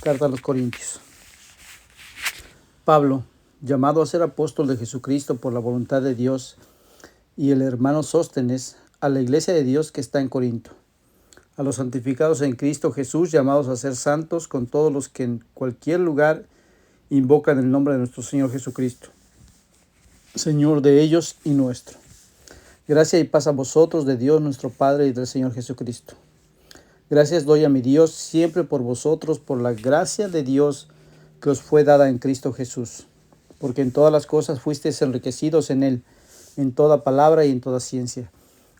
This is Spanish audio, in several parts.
Carta a los Corintios. Pablo, llamado a ser apóstol de Jesucristo por la voluntad de Dios, y el hermano Sóstenes, a la iglesia de Dios que está en Corinto, a los santificados en Cristo Jesús, llamados a ser santos, con todos los que en cualquier lugar invocan el nombre de nuestro Señor Jesucristo, Señor de ellos y nuestro. Gracia y paz a vosotros de Dios nuestro Padre y del Señor Jesucristo. Gracias doy a mi Dios siempre por vosotros, por la gracia de Dios que os fue dada en Cristo Jesús, porque en todas las cosas fuisteis enriquecidos en Él, en toda palabra y en toda ciencia,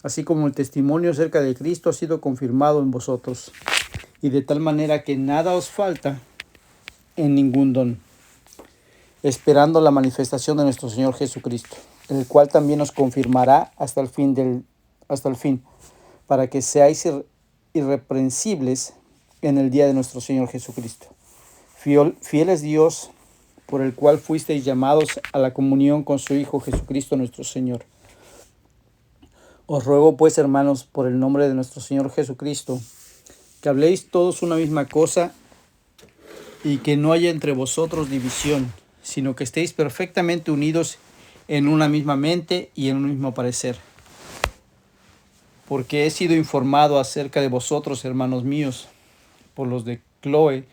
así como el testimonio acerca de Cristo ha sido confirmado en vosotros, y de tal manera que nada os falta en ningún don, esperando la manifestación de nuestro Señor Jesucristo, el cual también os confirmará hasta el fin, para que seáis irreprensibles en el día de nuestro Señor Jesucristo. Fiel es Dios, por el cual fuisteis llamados a la comunión con su Hijo Jesucristo nuestro Señor. Os ruego pues, hermanos, por el nombre de nuestro Señor Jesucristo, que habléis todos una misma cosa y que no haya entre vosotros división, sino que estéis perfectamente unidos en una misma mente y en un mismo parecer. Porque he sido informado acerca de vosotros, hermanos míos, por los de Cloe,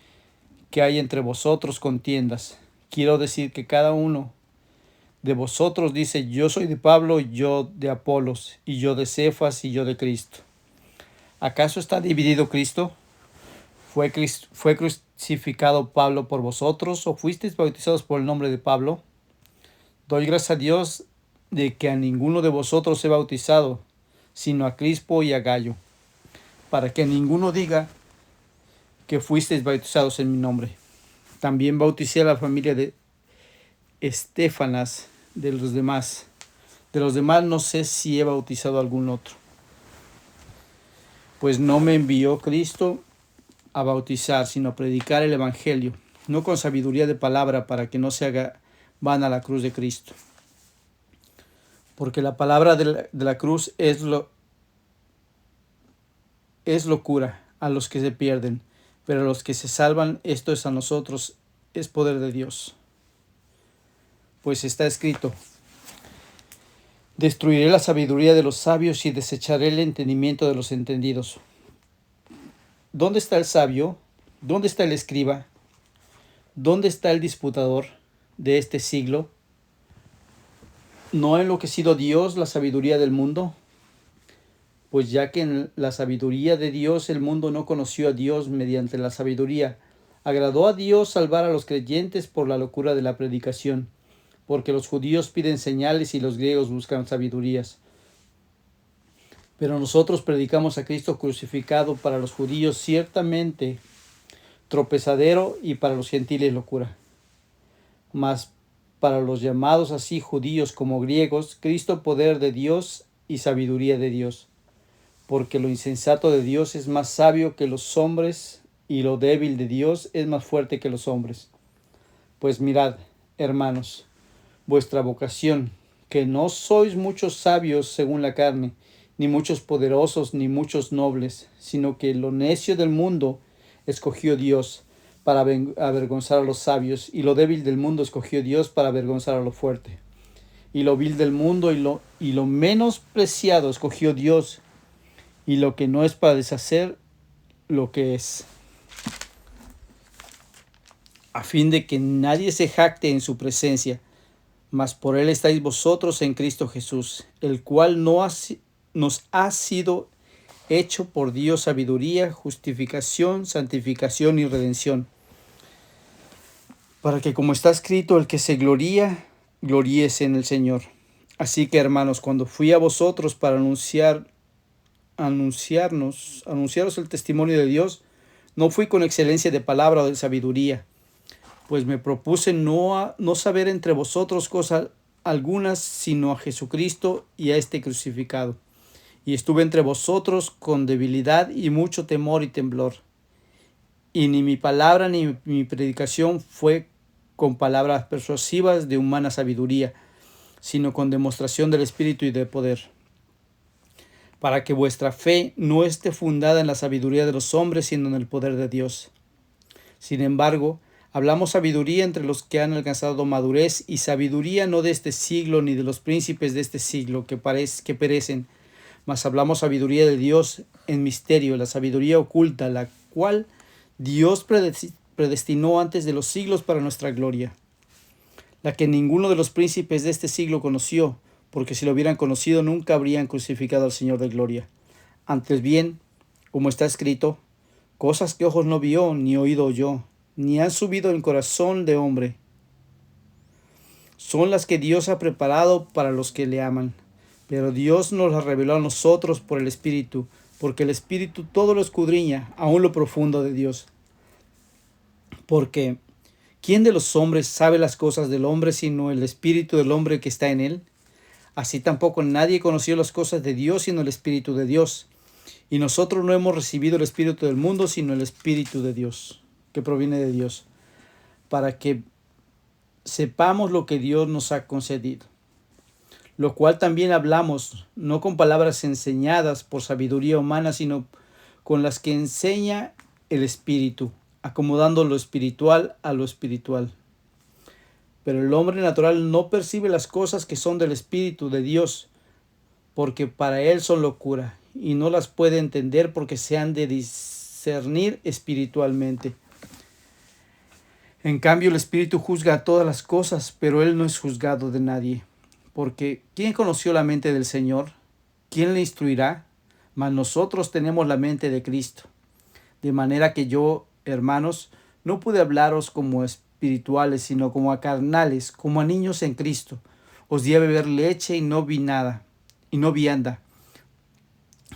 que hay entre vosotros contiendas. Quiero decir que cada uno de vosotros dice: yo soy de Pablo, yo de Apolos, y yo de Cefas, y yo de Cristo. ¿Acaso está dividido Cristo? ¿Fue crucificado Pablo por vosotros, o fuisteis bautizados por el nombre de Pablo? Doy gracias a Dios de que a ninguno de vosotros he bautizado, sino a Crispo y a Gallo, para que ninguno diga que fuisteis bautizados en mi nombre. También bauticé a la familia de Estéfanas. De los demás no sé si he bautizado a algún otro, pues no me envió Cristo a bautizar, sino a predicar el evangelio, no con sabiduría de palabra, para que no se haga vana la cruz de Cristo. Porque la palabra de la cruz es locura a los que se pierden, pero a los que se salvan, esto es a nosotros, es poder de Dios. Pues está escrito: destruiré la sabiduría de los sabios y desecharé el entendimiento de los entendidos. ¿Dónde está el sabio? ¿Dónde está el escriba? ¿Dónde está el disputador de este siglo? ¿No ha enloquecido Dios la sabiduría del mundo? Pues ya que en la sabiduría de Dios el mundo no conoció a Dios mediante la sabiduría, agradó a Dios salvar a los creyentes por la locura de la predicación, porque los judíos piden señales y los griegos buscan sabidurías. Pero nosotros predicamos a Cristo crucificado, para los judíos ciertamente tropezadero y para los gentiles locura. Mas para los llamados así judíos como griegos, Cristo poder de Dios y sabiduría de Dios. Porque lo insensato de Dios es más sabio que los hombres, y lo débil de Dios es más fuerte que los hombres. Pues mirad, hermanos, vuestra vocación, que no sois muchos sabios según la carne, ni muchos poderosos, ni muchos nobles, sino que lo necio del mundo escogió Dios para avergonzar a los sabios, y lo débil del mundo escogió Dios para avergonzar a lo fuerte. Y lo vil del mundo y lo menos preciado escogió Dios, y lo que no es, para deshacer lo que es, a fin de que nadie se jacte en su presencia. Mas por él estáis vosotros en Cristo Jesús, el cual nos ha sido hecho por Dios sabiduría, justificación, santificación y redención, para que, como está escrito, el que se gloríe, gloríese en el Señor. Así que, hermanos, cuando fui a vosotros para anunciaros el testimonio de Dios, no fui con excelencia de palabra o de sabiduría, pues me propuse no saber entre vosotros cosas algunas, sino a Jesucristo y a este crucificado. Y estuve entre vosotros con debilidad y mucho temor y temblor. Y ni mi palabra ni mi predicación fue con palabras persuasivas de humana sabiduría, sino con demostración del Espíritu y de poder, para que vuestra fe no esté fundada en la sabiduría de los hombres, sino en el poder de Dios. Sin embargo, hablamos sabiduría entre los que han alcanzado madurez, y sabiduría no de este siglo ni de los príncipes de este siglo que perecen, mas hablamos sabiduría de Dios en misterio, la sabiduría oculta, la cual Dios predestinó antes de los siglos para nuestra gloria, la que ninguno de los príncipes de este siglo conoció, porque si lo hubieran conocido nunca habrían crucificado al Señor de gloria. Antes bien, como está escrito, cosas que ojos no vio, ni oído oyó, ni han subido en corazón de hombre, son las que Dios ha preparado para los que le aman. Pero Dios nos las reveló a nosotros por el Espíritu, porque el Espíritu todo lo escudriña, aún lo profundo de Dios. Porque ¿quién de los hombres sabe las cosas del hombre sino el Espíritu del hombre que está en él? Así tampoco nadie conoció las cosas de Dios sino el Espíritu de Dios. Y nosotros no hemos recibido el Espíritu del mundo sino el Espíritu de Dios, que proviene de Dios, para que sepamos lo que Dios nos ha concedido. Lo cual también hablamos, no con palabras enseñadas por sabiduría humana, sino con las que enseña el Espíritu, acomodando lo espiritual a lo espiritual. Pero el hombre natural no percibe las cosas que son del Espíritu de Dios, porque para él son locura, y no las puede entender porque se han de discernir espiritualmente. En cambio, el Espíritu juzga a todas las cosas, pero él no es juzgado de nadie. Porque ¿quién conoció la mente del Señor? ¿Quién le instruirá? Mas nosotros tenemos la mente de Cristo. De manera que yo, hermanos, no pude hablaros como espirituales, sino como a carnales, como a niños en Cristo. Os di a beber leche y no vianda,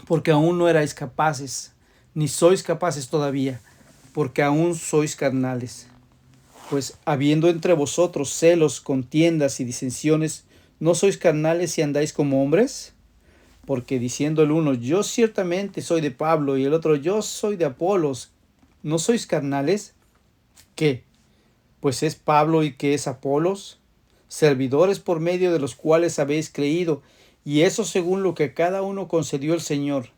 porque aún no erais capaces, ni sois capaces todavía, porque aún sois carnales. Pues habiendo entre vosotros celos, contiendas y disensiones, ¿no sois carnales y andáis como hombres? Porque diciendo el uno, yo ciertamente soy de Pablo, y el otro, yo soy de Apolos, ¿no sois carnales? ¿Qué? Pues es Pablo y que es Apolos, servidores por medio de los cuales habéis creído, y eso según lo que a cada uno concedió el Señor.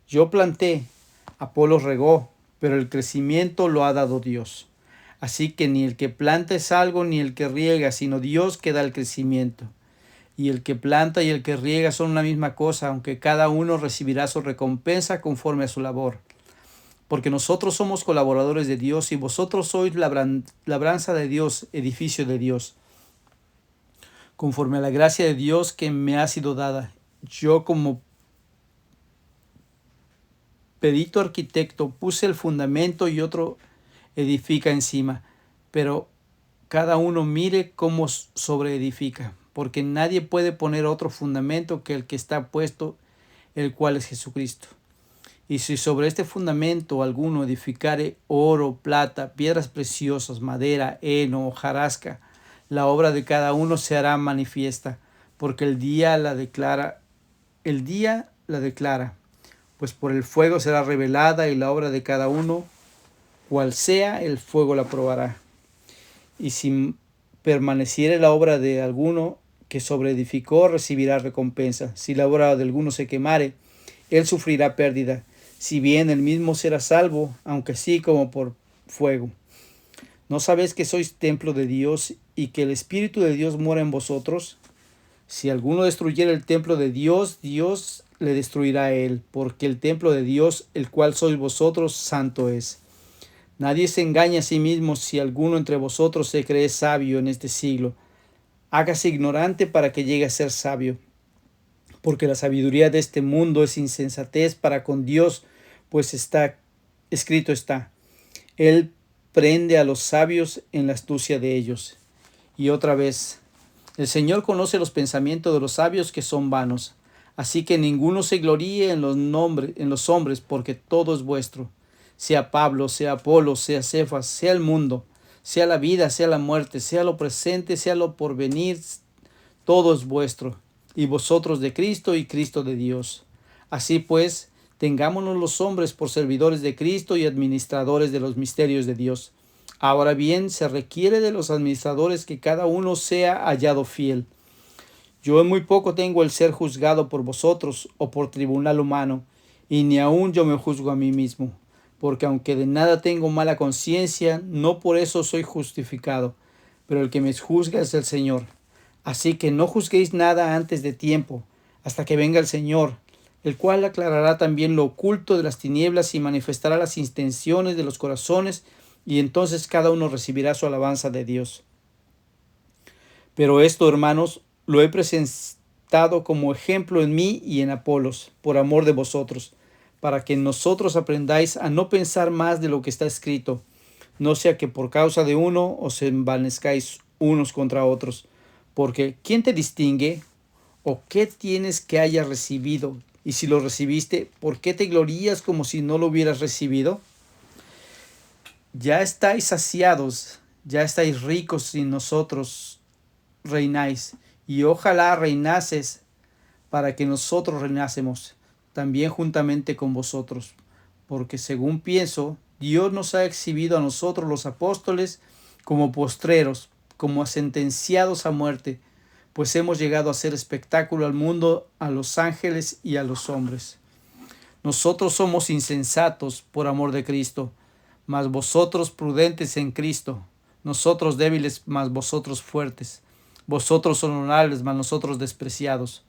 Yo planté, Apolos regó, pero el crecimiento lo ha dado Dios. Así que ni el que planta es algo, ni el que riega, sino Dios que da el crecimiento. Y el que planta y el que riega son una misma cosa, aunque cada uno recibirá su recompensa conforme a su labor. Porque nosotros somos colaboradores de Dios, y vosotros sois labranza de Dios, edificio de Dios. Conforme a la gracia de Dios que me ha sido dada, yo como perito arquitecto puse el fundamento y otro edifica encima, pero cada uno mire cómo sobreedifica, porque nadie puede poner otro fundamento que el que está puesto, el cual es Jesucristo. Y si sobre este fundamento alguno edificare oro, plata, piedras preciosas, madera, heno, hojarasca, la obra de cada uno se hará manifiesta, porque el día la declara, pues por el fuego será revelada, y la obra de cada uno, cual sea, el fuego la probará. Y si permaneciere la obra de alguno que sobreedificó, recibirá recompensa. Si la obra de alguno se quemare, él sufrirá pérdida, si bien él mismo será salvo, aunque sí como por fuego. ¿No sabéis que sois templo de Dios y que el Espíritu de Dios mora en vosotros? Si alguno destruyera el templo de Dios, Dios le destruirá a él, porque el templo de Dios, el cual sois vosotros, santo es. Nadie se engaña a sí mismo. Si alguno entre vosotros se cree sabio en este siglo, hágase ignorante para que llegue a ser sabio. Porque la sabiduría de este mundo es insensatez para con Dios, pues escrito está, Él prende a los sabios en la astucia de ellos. Y otra vez, el Señor conoce los pensamientos de los sabios, que son vanos. Así que ninguno se gloríe en los hombres, porque todo es vuestro. Sea Pablo, sea Apolo, sea Cefas, sea el mundo, sea la vida, sea la muerte, sea lo presente, sea lo porvenir, todo es vuestro, y vosotros de Cristo y Cristo de Dios. Así pues, tengámonos los hombres por servidores de Cristo y administradores de los misterios de Dios. Ahora bien, se requiere de los administradores que cada uno sea hallado fiel. Yo en muy poco tengo el ser juzgado por vosotros o por tribunal humano, y ni aun yo me juzgo a mí mismo. porque aunque de nada tengo mala conciencia, no por eso soy justificado, pero el que me juzga es el Señor. Así que no juzguéis nada antes de tiempo, hasta que venga el Señor, el cual aclarará también lo oculto de las tinieblas y manifestará las intenciones de los corazones, y entonces cada uno recibirá su alabanza de Dios. Pero esto, hermanos, lo he presentado como ejemplo en mí y en Apolos, por amor de vosotros, para que nosotros aprendáis a no pensar más de lo que está escrito, no sea que por causa de uno os envanezcáis unos contra otros. Porque ¿quién te distingue? ¿O qué tienes que hayas recibido? Y si lo recibiste, ¿por qué te glorías como si no lo hubieras recibido? Ya estáis saciados, ya estáis ricos sin nosotros reináis, y ojalá reinases para que nosotros reinásemos también juntamente con vosotros. Porque según pienso, Dios nos ha exhibido a nosotros los apóstoles como postreros, como sentenciados a muerte, pues hemos llegado a ser espectáculo al mundo, a los ángeles y a los hombres. Nosotros somos insensatos por amor de Cristo, mas vosotros prudentes en Cristo, nosotros débiles, mas vosotros fuertes, vosotros honorables, mas nosotros despreciados.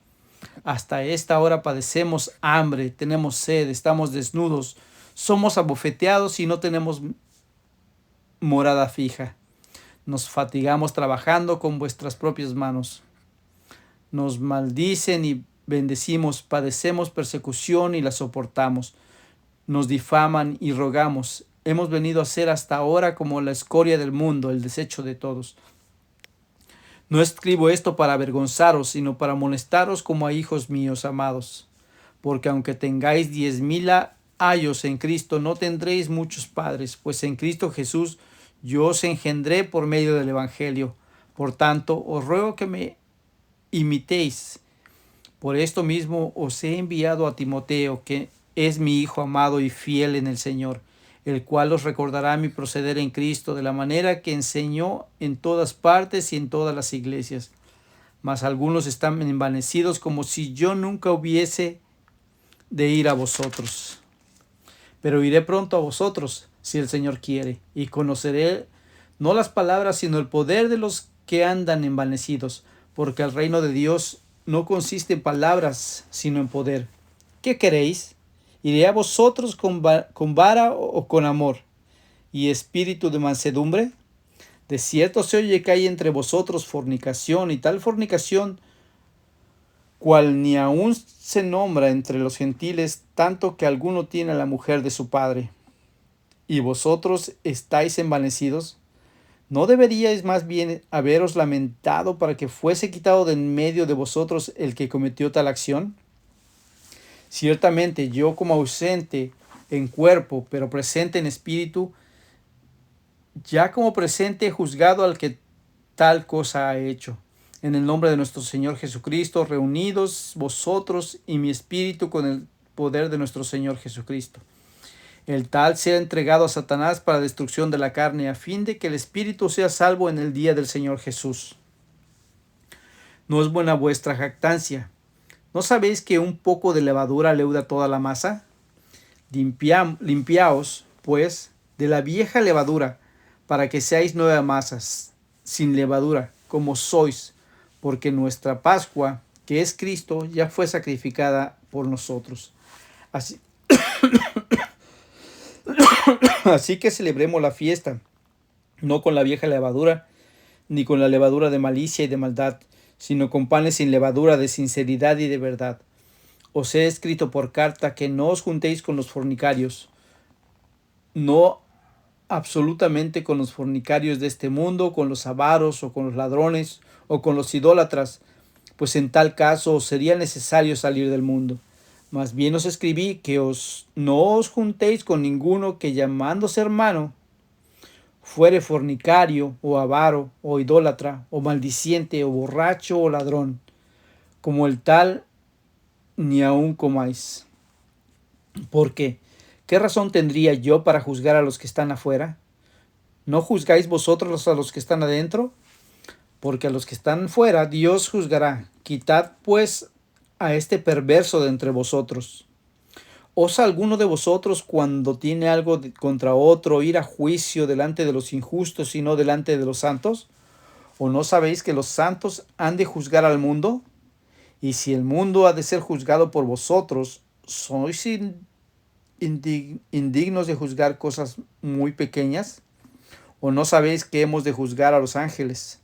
Hasta esta hora padecemos hambre, tenemos sed, estamos desnudos, somos abofeteados y no tenemos morada fija. Nos fatigamos trabajando con vuestras propias manos. Nos maldicen y bendecimos, padecemos persecución y la soportamos. Nos difaman y rogamos. Hemos venido a ser hasta ahora como la escoria del mundo, el desecho de todos. No escribo esto para avergonzaros, sino para amonestaros como a hijos míos amados. Porque aunque tengáis 10,000 años en Cristo, no tendréis muchos padres, pues en Cristo Jesús yo os engendré por medio del Evangelio. Por tanto, os ruego que me imitéis. Por esto mismo os he enviado a Timoteo, que es mi hijo amado y fiel en el Señor, el cual os recordará mi proceder en Cristo de la manera que enseñó en todas partes y en todas las iglesias. Mas algunos están envanecidos como si yo nunca hubiese de ir a vosotros. Pero iré pronto a vosotros, si el Señor quiere, y conoceré no las palabras, sino el poder de los que andan envanecidos, porque el reino de Dios no consiste en palabras, sino en poder. ¿Qué queréis? ¿Iré a vosotros con vara o con amor y espíritu de mansedumbre? De cierto se oye que hay entre vosotros fornicación, y tal fornicación cual ni aun se nombra entre los gentiles, tanto que alguno tiene a la mujer de su padre. ¿Y vosotros estáis envanecidos? ¿No deberíais más bien haberos lamentado para que fuese quitado de en medio de vosotros el que cometió tal acción? Ciertamente yo, como ausente en cuerpo, pero presente en espíritu, ya como presente he juzgado al que tal cosa ha hecho. En el nombre de nuestro Señor Jesucristo, reunidos vosotros y mi espíritu con el poder de nuestro Señor Jesucristo. El tal sea entregado a Satanás para destrucción de la carne, a fin de que el espíritu sea salvo en el día del Señor Jesús. ¿No es buena vuestra jactancia? ¿No sabéis que un poco de levadura leuda toda la masa? Limpiaos, pues, de la vieja levadura, para que seáis nuevas masas, sin levadura, como sois, porque nuestra Pascua, que es Cristo, ya fue sacrificada por nosotros. Así que celebremos la fiesta, no con la vieja levadura, ni con la levadura de malicia y de maldad, sino con panes sin levadura de sinceridad y de verdad. Os he escrito por carta que no os juntéis con los fornicarios, no absolutamente con los fornicarios de este mundo, con los avaros o con los ladrones o con los idólatras, pues en tal caso os sería necesario salir del mundo. Más bien os escribí que no os juntéis con ninguno que, llamándose hermano, fuere fornicario o avaro o idólatra o maldiciente o borracho o ladrón. Como el tal, ni aun comáis. ¿Por qué? ¿Qué razón tendría yo para juzgar a los que están afuera? ¿No juzgáis vosotros a los que están adentro? Porque a los que están fuera Dios juzgará. Quitad pues a este perverso de entre vosotros. ¿Osa alguno de vosotros cuando tiene algo contra otro ir a juicio delante de los injustos y no delante de los santos? ¿O no sabéis que los santos han de juzgar al mundo? Y si el mundo ha de ser juzgado por vosotros, ¿sois indignos de juzgar cosas muy pequeñas? ¿O no sabéis que hemos de juzgar a los ángeles?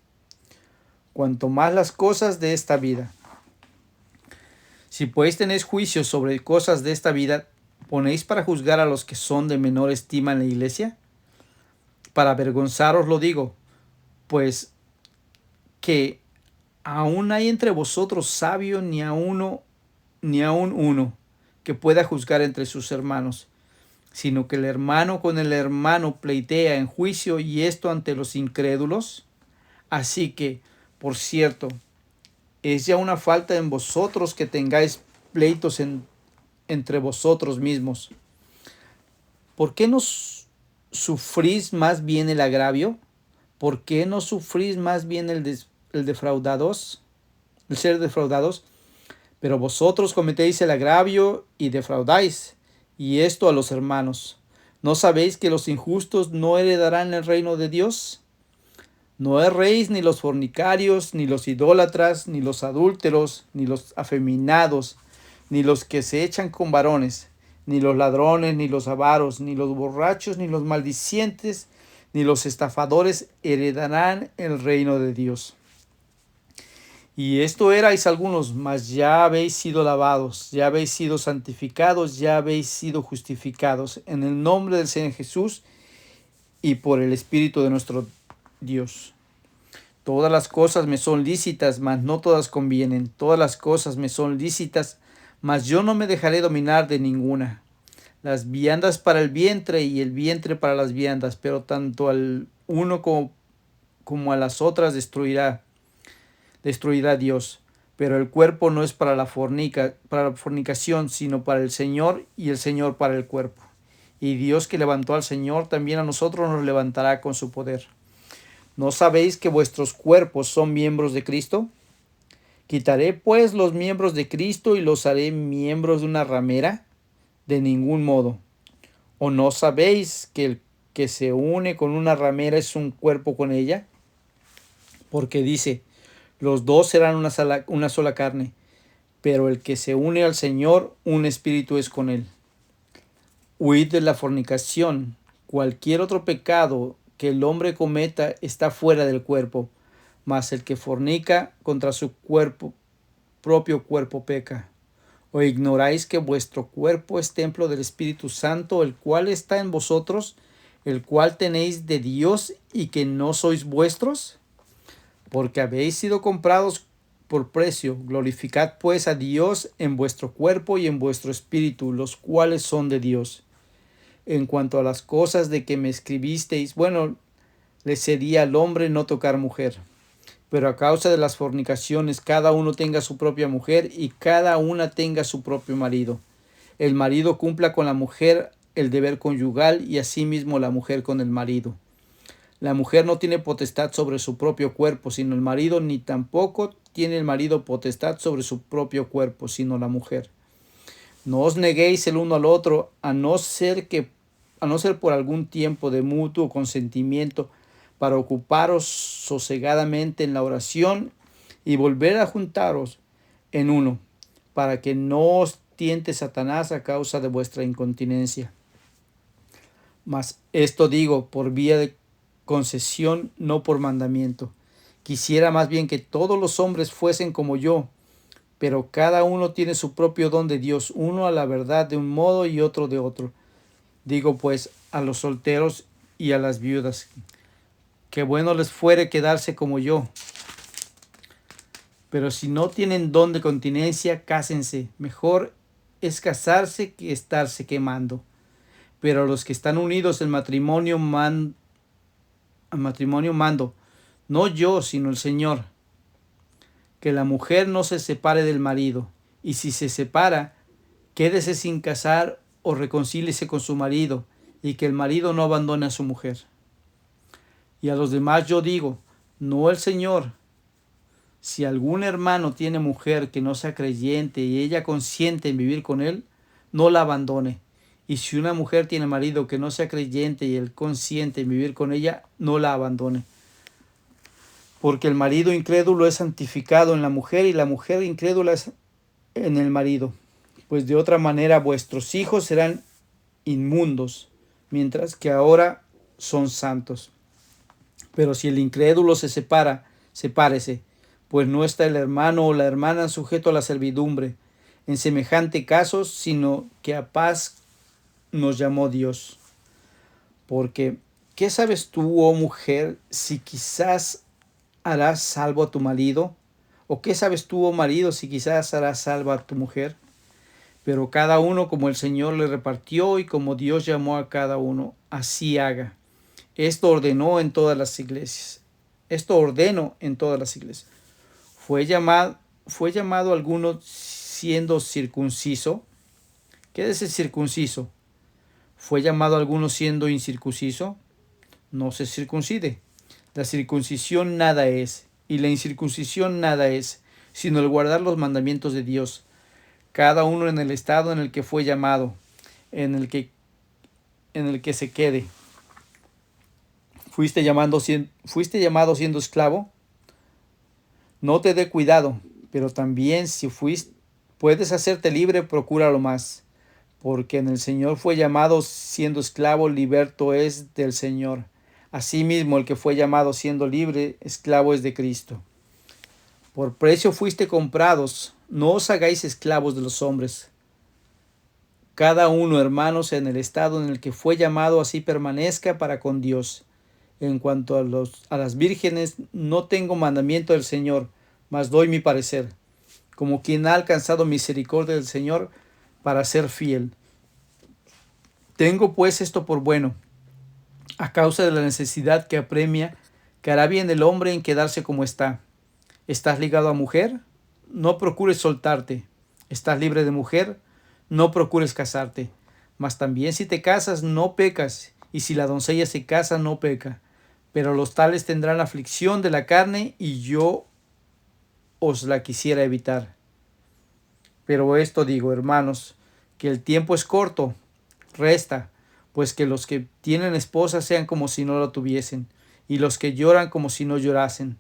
Cuanto más las cosas de esta vida. Si pues tenéis juicios sobre cosas de esta vida, ¿ponéis para juzgar a los que son de menor estima en la iglesia? Para avergonzaros lo digo, pues que aún hay entre vosotros sabio ni aún uno que pueda juzgar entre sus hermanos, sino que el hermano con el hermano pleitea en juicio, y esto ante los incrédulos. Así que, por cierto, es ya una falta en vosotros que tengáis pleitos entre vosotros mismos. ¿Por qué no sufrís más bien el agravio? ¿Por qué no sufrís más bien el ser defraudados? Pero vosotros cometéis el agravio y defraudáis, y esto a los hermanos. ¿No sabéis que los injustos no heredarán el reino de Dios? No erréis ni los fornicarios, ni los idólatras, ni los adúlteros, ni los afeminados, ni los que se echan con varones, ni los ladrones, ni los avaros, ni los borrachos, ni los maldicientes, ni los estafadores heredarán el reino de Dios. Y esto erais algunos, mas ya habéis sido lavados, ya habéis sido santificados, ya habéis sido justificados en el nombre del Señor Jesús y por el Espíritu de nuestro Dios. Todas las cosas me son lícitas, mas no todas convienen. Todas las cosas me son lícitas, mas yo no me dejaré dominar de ninguna. Las viandas para el vientre y el vientre para las viandas, pero tanto al uno como a las otras destruirá Dios. Pero el cuerpo no es para la fornicación, sino para el Señor, y el Señor para el cuerpo. Y Dios, que levantó al Señor, también a nosotros nos levantará con su poder. ¿No sabéis que vuestros cuerpos son miembros de Cristo? ¿Quitaré pues los miembros de Cristo y los haré miembros de una ramera? De ningún modo. ¿O no sabéis que el que se une con una ramera es un cuerpo con ella? Porque dice, los dos serán una sola carne, pero el que se une al Señor, un espíritu es con él. Huid de la fornicación. Cualquier otro pecado que el hombre cometa está fuera del cuerpo, mas el que fornica contra su propio cuerpo peca. ¿O ignoráis que vuestro cuerpo es templo del Espíritu Santo, el cual está en vosotros, el cual tenéis de Dios, y que no sois vuestros? Porque habéis sido comprados por precio. Glorificad pues a Dios en vuestro cuerpo y en vuestro espíritu, los cuales son de Dios. En cuanto a las cosas de que me escribisteis, bueno, le sería al hombre no tocar mujer. Pero a causa de las fornicaciones, cada uno tenga su propia mujer y cada una tenga su propio marido. El marido cumpla con la mujer el deber conyugal, y asimismo la mujer con el marido. La mujer no tiene potestad sobre su propio cuerpo, sino el marido, ni tampoco tiene el marido potestad sobre su propio cuerpo, sino la mujer. No os neguéis el uno al otro, a no ser por algún tiempo de mutuo consentimiento, para ocuparos sosegadamente en la oración y volver a juntaros en uno, para que no os tiente Satanás a causa de vuestra incontinencia. Mas esto digo por vía de concesión, no por mandamiento. Quisiera más bien que todos los hombres fuesen como yo, pero cada uno tiene su propio don de Dios, uno a la verdad de un modo y otro de otro. Digo pues a los solteros y a las viudas, que bueno les fuere quedarse como yo. Pero si no tienen don de continencia, cásense. Mejor es casarse que estarse quemando. Pero a los que están unidos en matrimonio mando, no yo, sino el Señor, que la mujer no se separe del marido, y si se separa, quédese sin casar o reconcíliese con su marido, y que el marido no abandone a su mujer. Y a los demás yo digo, no el Señor: si algún hermano tiene mujer que no sea creyente y ella consiente en vivir con él, no la abandone. Y si una mujer tiene marido que no sea creyente y él consiente en vivir con ella, no la abandone. Porque el marido incrédulo es santificado en la mujer y la mujer incrédula es en el marido. Pues de otra manera vuestros hijos serán inmundos, mientras que ahora son santos. Pero si el incrédulo se separa, sepárese, pues no está el hermano o la hermana sujeto a la servidumbre, en semejante caso, sino que a paz nos llamó Dios. Porque, ¿qué sabes tú, oh mujer, si quizás harás salvo a tu marido? ¿O qué sabes tú, oh marido, si quizás harás salvo a tu mujer? Pero cada uno como el Señor le repartió y como Dios llamó a cada uno, así haga. Esto ordenó en todas las iglesias. Esto ordeno en todas las iglesias. Fue llamado alguno siendo circunciso. ¿Qué es el circunciso? ¿Fue llamado alguno siendo incircunciso? No se circuncide. La circuncisión nada es, y la incircuncisión nada es, sino el guardar los mandamientos de Dios. Cada uno en el estado en el que fue llamado, en el que se quede. ¿Fuiste llamado siendo esclavo? No te dé cuidado, pero también si puedes hacerte libre, procúralo más, porque en el Señor fue llamado siendo esclavo, liberto es del Señor. Asimismo, el que fue llamado siendo libre, esclavo es de Cristo. Por precio fuiste comprados, no os hagáis esclavos de los hombres. Cada uno, hermanos, en el estado en el que fue llamado, así permanezca para con Dios. En cuanto a las vírgenes, no tengo mandamiento del Señor, mas doy mi parecer, como quien ha alcanzado misericordia del Señor para ser fiel. Tengo pues esto por bueno, a causa de la necesidad que apremia, que hará bien el hombre en quedarse como está. ¿Estás ligado a mujer? No procures soltarte. ¿Estás libre de mujer? No procures casarte. Mas también si te casas, no pecas, y si la doncella se casa, no peca. Pero los tales tendrán aflicción de la carne, y yo os la quisiera evitar. Pero esto digo, hermanos, que el tiempo es corto, resta, pues que los que tienen esposa sean como si no la tuviesen, y los que lloran como si no llorasen,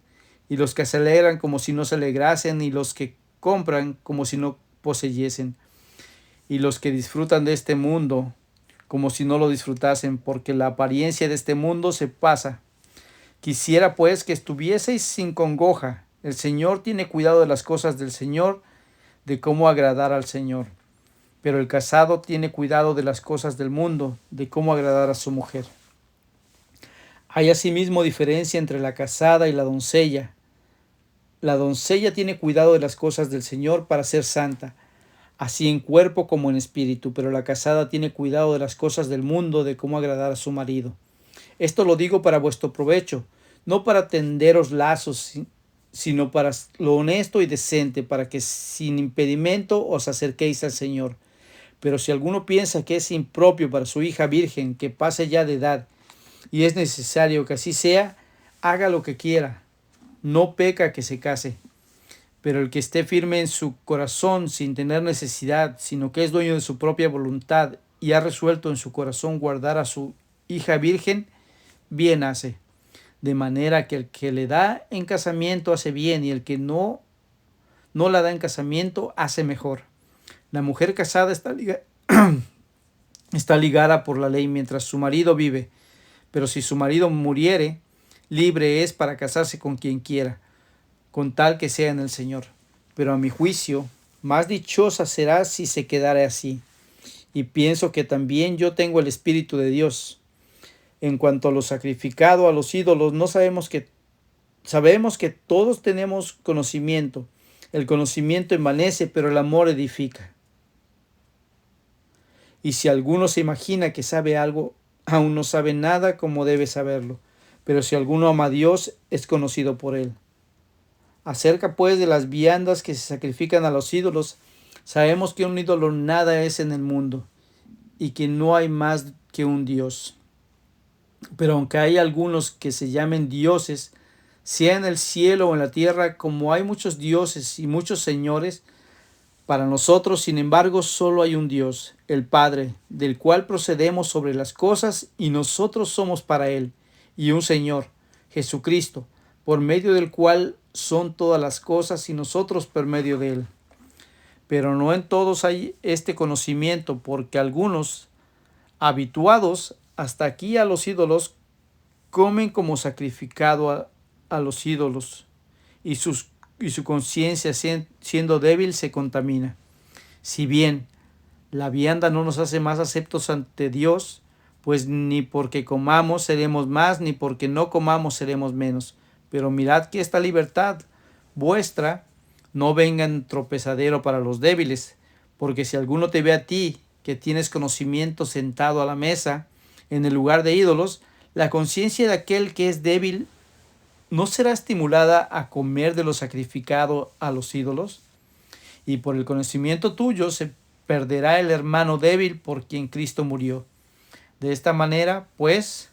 y los que se alegran como si no se alegrasen, y los que compran como si no poseyesen, y los que disfrutan de este mundo como si no lo disfrutasen, porque la apariencia de este mundo se pasa. Quisiera pues que estuvieseis sin congoja. El Señor tiene cuidado de las cosas del Señor, de cómo agradar al Señor. Pero el casado tiene cuidado de las cosas del mundo, de cómo agradar a su mujer. Hay asimismo diferencia entre la casada y la doncella. La doncella tiene cuidado de las cosas del Señor para ser santa, así en cuerpo como en espíritu, pero la casada tiene cuidado de las cosas del mundo, de cómo agradar a su marido. Esto lo digo para vuestro provecho, no para tenderos lazos, sino para lo honesto y decente, para que sin impedimento os acerquéis al Señor. Pero si alguno piensa que es impropio para su hija virgen, que pase ya de edad, y es necesario que así sea, haga lo que quiera, no peca que se case. Pero el que esté firme en su corazón sin tener necesidad, sino que es dueño de su propia voluntad y ha resuelto en su corazón guardar a su hija virgen, bien hace. De manera que el que le da en casamiento hace bien, y el que no la da en casamiento hace mejor. La mujer casada está ligada por la ley mientras su marido vive, pero si su marido muriere, libre es para casarse con quien quiera, con tal que sea en el Señor. Pero a mi juicio, más dichosa será si se quedare así. Y pienso que también yo tengo el Espíritu de Dios. En cuanto a lo sacrificado a los ídolos, sabemos que todos tenemos conocimiento. El conocimiento envanece, pero el amor edifica. Y si alguno se imagina que sabe algo, aún no sabe nada como debe saberlo. Pero si alguno ama a Dios, es conocido por él. Acerca pues de las viandas que se sacrifican a los ídolos, sabemos que un ídolo nada es en el mundo, y que no hay más que un Dios. Pero aunque hay algunos que se llamen dioses, sea en el cielo o en la tierra, como hay muchos dioses y muchos señores, Para nosotros, sin embargo, solo hay un Dios, el Padre, del cual procedemos sobre las cosas y nosotros somos para Él, y un Señor, Jesucristo, por medio del cual son todas las cosas y nosotros por medio de Él. Pero no en todos hay este conocimiento, porque algunos, habituados hasta aquí a los ídolos, comen como sacrificado a los ídolos, y su conciencia, siendo débil, se contamina. Si bien la vianda no nos hace más aceptos ante Dios, pues ni porque comamos seremos más, ni porque no comamos seremos menos. Pero mirad que esta libertad vuestra no venga en tropezadero para los débiles, porque si alguno te ve a ti, que tienes conocimiento, sentado a la mesa, en el lugar de ídolos, la conciencia de aquel que es débil ¿no será estimulada a comer de lo sacrificado a los ídolos? Y por el conocimiento tuyo se perderá el hermano débil por quien Cristo murió. De esta manera, pues,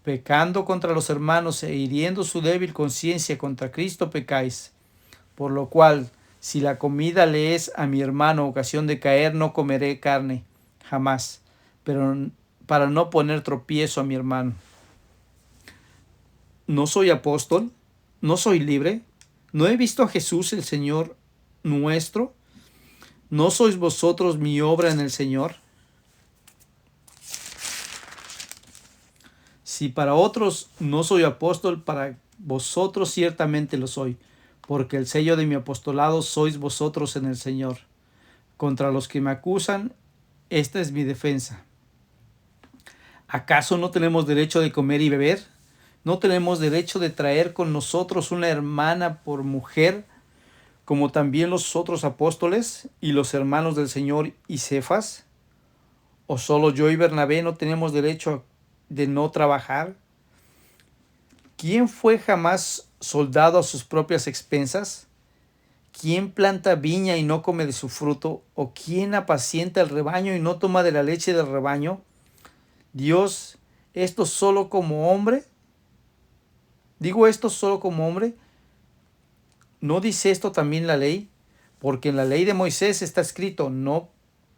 pecando contra los hermanos e hiriendo su débil conciencia contra Cristo, pecáis. Por lo cual, si la comida le es a mi hermano ocasión de caer, no comeré carne, jamás, pero para no poner tropiezo a mi hermano. ¿No soy apóstol? ¿No soy libre? ¿No he visto a Jesús el Señor nuestro? ¿No sois vosotros mi obra en el Señor? Si para otros no soy apóstol, para vosotros ciertamente lo soy, porque el sello de mi apostolado sois vosotros en el Señor. Contra los que me acusan, esta es mi defensa. ¿Acaso no tenemos derecho de comer y beber? ¿No tenemos derecho de traer con nosotros una hermana por mujer, como también los otros apóstoles y los hermanos del Señor y Cefas? ¿O solo yo y Bernabé no tenemos derecho de no trabajar? ¿Quién fue jamás soldado a sus propias expensas? ¿Quién planta viña y no come de su fruto? ¿O quién apacienta el rebaño y no toma de la leche del rebaño? Dios, ¿esto solo como hombre? Digo esto solo como hombre. ¿No dice esto también la ley? Porque en la ley de Moisés está escrito: no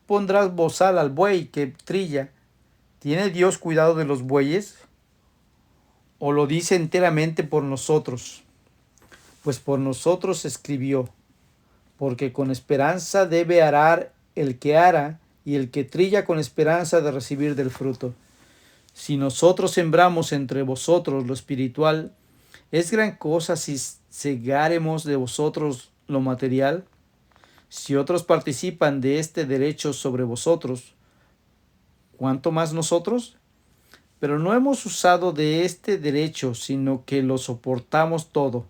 pondrás bozal al buey que trilla. ¿Tiene Dios cuidado de los bueyes? ¿O lo dice enteramente por nosotros? Pues por nosotros escribió: porque con esperanza debe arar el que ara, y el que trilla con esperanza de recibir del fruto. Si nosotros sembramos entre vosotros lo espiritual, ¿es gran cosa si segáremos de vosotros lo material? Si otros participan de este derecho sobre vosotros, ¿cuánto más nosotros? Pero no hemos usado de este derecho, sino que lo soportamos todo,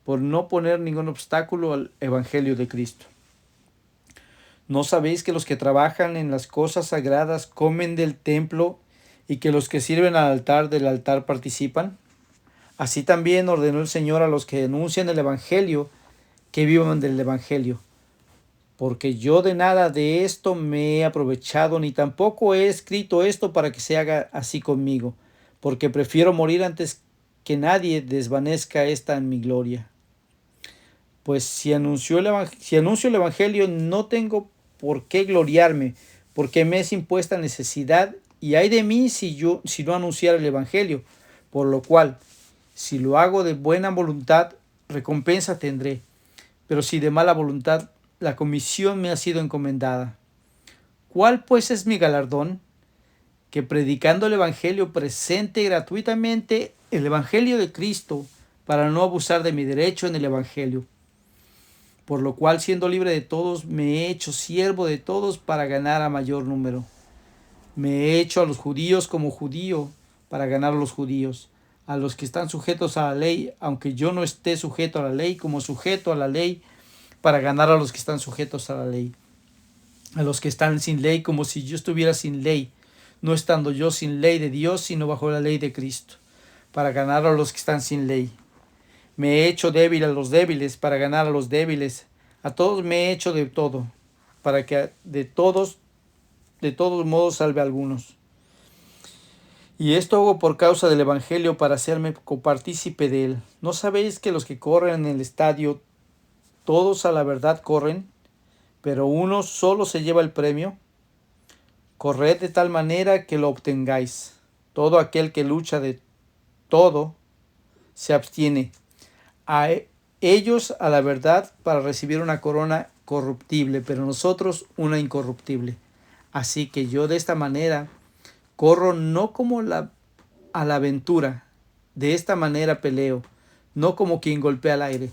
por no poner ningún obstáculo al Evangelio de Cristo. ¿No sabéis que los que trabajan en las cosas sagradas comen del templo y que los que sirven al altar del altar participan? Así también ordenó el Señor a los que denuncian el Evangelio que vivan del Evangelio. Porque yo de nada de esto me he aprovechado, ni tampoco he escrito esto para que se haga así conmigo, porque prefiero morir antes que nadie desvanezca esta en mi gloria. Pues si anuncio el Evangelio, no tengo por qué gloriarme, porque me es impuesta necesidad, y ay de mí si no anunciara el Evangelio, por lo cual, si lo hago de buena voluntad, recompensa tendré, pero si de mala voluntad, la comisión me ha sido encomendada. ¿Cuál pues es mi galardón? Que predicando el Evangelio presente gratuitamente el Evangelio de Cristo, para no abusar de mi derecho en el Evangelio. Por lo cual, siendo libre de todos, me he hecho siervo de todos para ganar a mayor número. Me he hecho a los judíos como judío para ganar a los judíos, a los que están sujetos a la ley, aunque yo no esté sujeto a la ley, como sujeto a la ley, para ganar a los que están sujetos a la ley. A los que están sin ley, como si yo estuviera sin ley, no estando yo sin ley de Dios, sino bajo la ley de Cristo, para ganar a los que están sin ley. Me he hecho débil a los débiles, para ganar a los débiles. A todos me he hecho de todo, para que de todos modos salve a algunos. Y esto hago por causa del Evangelio, para hacerme copartícipe de él. ¿No sabéis que los que corren en el estadio, todos a la verdad corren, pero uno solo se lleva el premio. Corred de tal manera que lo obtengáis. Todo aquel que lucha de todo se abstiene. A ellos a la verdad para recibir una corona corruptible, pero nosotros una incorruptible. Así que yo de esta manera corro no como a la aventura, de esta manera peleo, no como quien golpea al aire,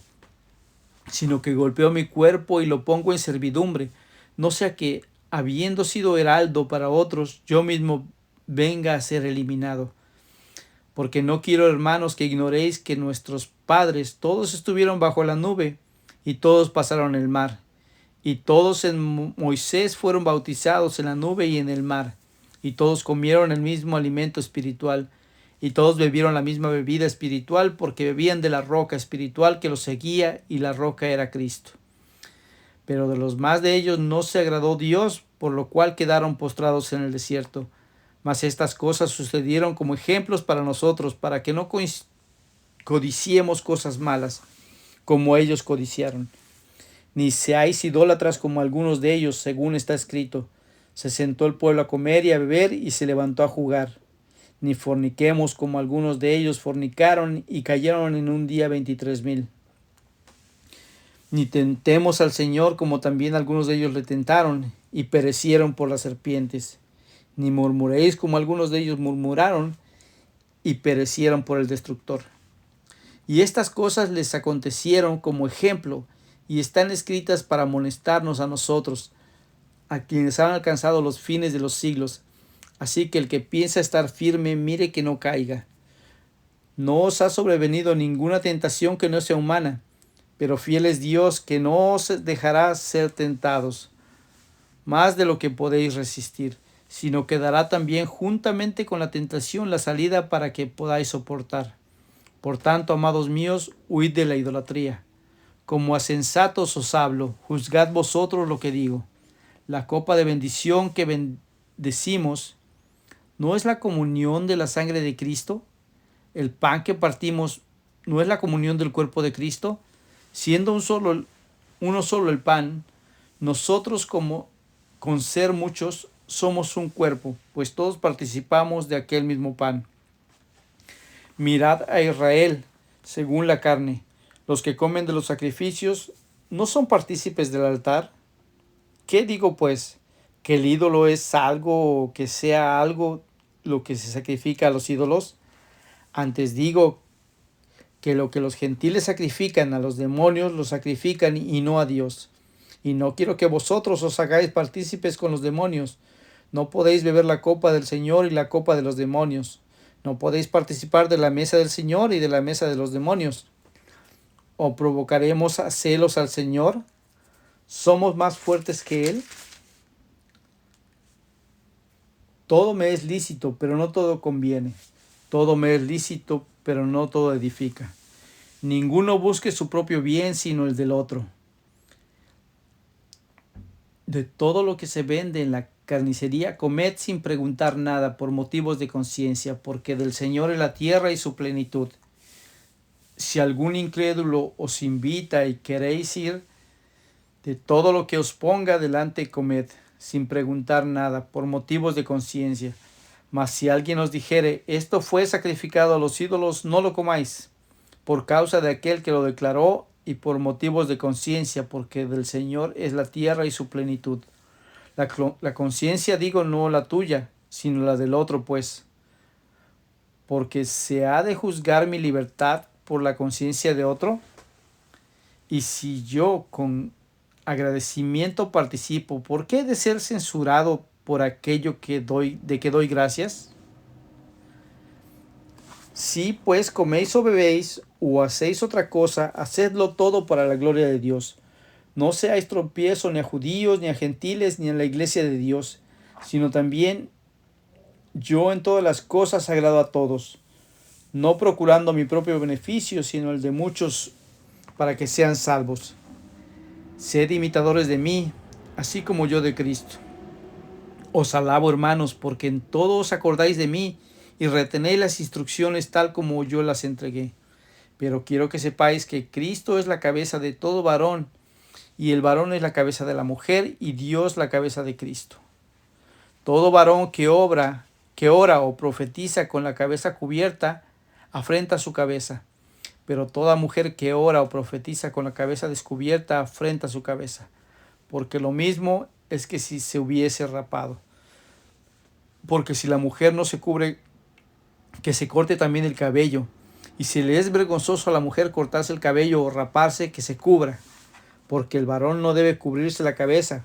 sino que golpeo mi cuerpo y lo pongo en servidumbre, no sea que, habiendo sido heraldo para otros, yo mismo venga a ser eliminado. Porque no quiero, hermanos, que ignoréis que nuestros padres todos estuvieron bajo la nube, y todos pasaron el mar, y todos en Moisés fueron bautizados en la nube y en el mar, y todos comieron el mismo alimento espiritual, y todos bebieron la misma bebida espiritual, porque bebían de la roca espiritual que los seguía, y la roca era Cristo. Pero de los más de ellos no se agradó Dios, por lo cual quedaron postrados en el desierto. Mas estas cosas sucedieron como ejemplos para nosotros, para que no codiciemos cosas malas, como ellos codiciaron. Ni seáis idólatras como algunos de ellos, según está escrito. Se sentó el pueblo a comer y a beber, y se levantó a jugar. Ni forniquemos como algunos de ellos fornicaron, y cayeron en un día 23,000. Ni tentemos al Señor como también algunos de ellos le tentaron, y perecieron por las serpientes. Ni murmuréis como algunos de ellos murmuraron, y perecieron por el destructor. Y estas cosas les acontecieron como ejemplo, y están escritas para amonestarnos a nosotros, a quienes han alcanzado los fines de los siglos. Así que el que piensa estar firme, mire que no caiga. No os ha sobrevenido ninguna tentación que no sea humana, pero fiel es Dios, que no os dejará ser tentados más de lo que podéis resistir, sino que dará también juntamente con la tentación la salida para que podáis soportar. Por tanto, amados míos, huid de la idolatría. Como a sensatos os hablo, juzgad vosotros lo que digo. La copa de bendición que bendecimos, ¿no es la comunión de la sangre de Cristo? El pan que partimos, ¿no es la comunión del cuerpo de Cristo? Siendo uno solo el pan, nosotros con ser muchos somos un cuerpo, pues todos participamos de aquel mismo pan. Mirad a Israel según la carne. Los que comen de los sacrificios no son partícipes del altar. ¿Qué digo pues? ¿Que el ídolo es algo o que sea algo lo que se sacrifica a los ídolos? Antes digo que lo que los gentiles sacrifican a los demonios lo sacrifican y no a Dios. Y no quiero que vosotros os hagáis partícipes con los demonios. No podéis beber la copa del Señor y la copa de los demonios. No podéis participar de la mesa del Señor y de la mesa de los demonios. ¿O provocaremos a celos al Señor? ¿Somos más fuertes que Él? Todo me es lícito, pero no todo conviene. Todo me es lícito, pero no todo edifica. Ninguno busque su propio bien, sino el del otro. De todo lo que se vende en la carnicería, comed sin preguntar nada por motivos de conciencia, porque del Señor es la tierra y su plenitud. Si algún incrédulo os invita y queréis ir, de todo lo que os ponga delante comed, sin preguntar nada, por motivos de conciencia. Mas si alguien os dijere, esto fue sacrificado a los ídolos, no lo comáis, por causa de aquel que lo declaró, y por motivos de conciencia, porque del Señor es la tierra y su plenitud. La conciencia digo, no la tuya, sino la del otro, pues. Porque se ha de juzgar mi libertad por la conciencia de otro. Y si yo con agradecimiento participo, ¿por qué he de ser censurado por aquello de que doy gracias? Si pues coméis o bebéis o hacéis otra cosa, hacedlo todo para la gloria de Dios. No seáis tropiezo ni a judíos, ni a gentiles, ni a la iglesia de Dios, sino también yo en todas las cosas agrado a todos, no procurando mi propio beneficio, sino el de muchos, para que sean salvos. Sed imitadores de mí, así como yo de Cristo. Os alabo, hermanos, porque en todo os acordáis de mí y retenéis las instrucciones tal como yo las entregué. Pero quiero que sepáis que Cristo es la cabeza de todo varón, y el varón es la cabeza de la mujer, y Dios la cabeza de Cristo. Todo varón que ora o profetiza con la cabeza cubierta, afrenta su cabeza. Pero toda mujer que ora o profetiza con la cabeza descubierta, afrenta su cabeza. Porque lo mismo es que si se hubiese rapado. Porque si la mujer no se cubre, que se corte también el cabello. Y si le es vergonzoso a la mujer cortarse el cabello o raparse, que se cubra. Porque el varón no debe cubrirse la cabeza,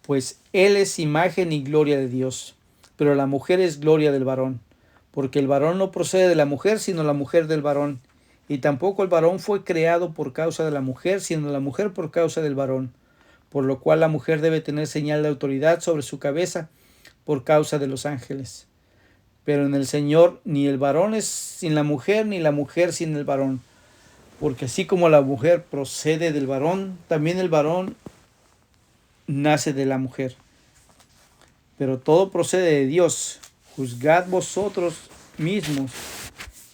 pues él es imagen y gloria de Dios. Pero la mujer es gloria del varón. Porque el varón no procede de la mujer, sino la mujer del varón. Y tampoco el varón fue creado por causa de la mujer, sino la mujer por causa del varón. Por lo cual la mujer debe tener señal de autoridad sobre su cabeza por causa de los ángeles. Pero en el Señor ni el varón es sin la mujer, ni la mujer sin el varón. Porque así como la mujer procede del varón, también el varón nace de la mujer. Pero todo procede de Dios. Juzgad vosotros mismos.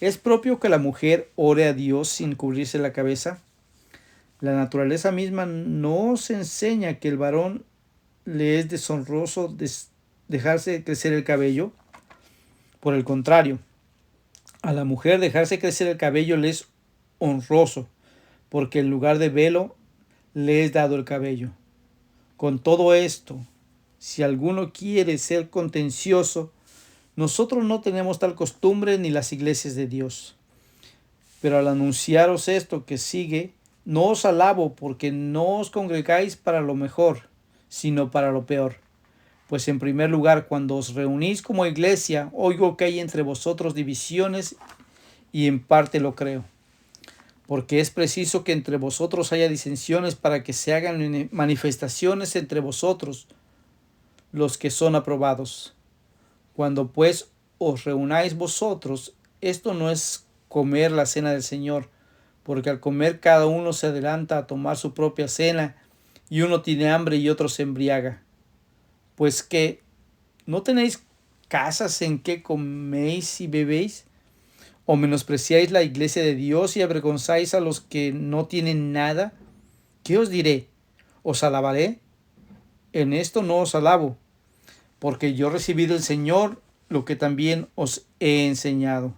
¿Es propio que la mujer ore a Dios sin cubrirse la cabeza? La naturaleza misma nos enseña que el varón le es deshonroso dejarse crecer el cabello. Por el contrario, a la mujer dejarse crecer el cabello le es honroso, porque en lugar de velo le es dado el cabello. Con todo esto, si alguno quiere ser contencioso, nosotros no tenemos tal costumbre ni las iglesias de Dios. Pero al anunciaros esto que sigue, no os alabo porque no os congregáis para lo mejor, sino para lo peor. Pues en primer lugar, cuando os reunís como iglesia, oigo que hay entre vosotros divisiones, y en parte lo creo. Porque es preciso que entre vosotros haya disensiones para que se hagan manifestaciones entre vosotros los que son aprobados. Cuando pues os reunáis vosotros, esto no es comer la cena del Señor, porque al comer cada uno se adelanta a tomar su propia cena, y uno tiene hambre y otro se embriaga. Pues que, ¿no tenéis casas en que coméis y bebéis? ¿O menospreciáis la iglesia de Dios y avergonzáis a los que no tienen nada? ¿Qué os diré? ¿Os alabaré? En esto no os alabo, porque yo recibí del Señor lo que también os he enseñado.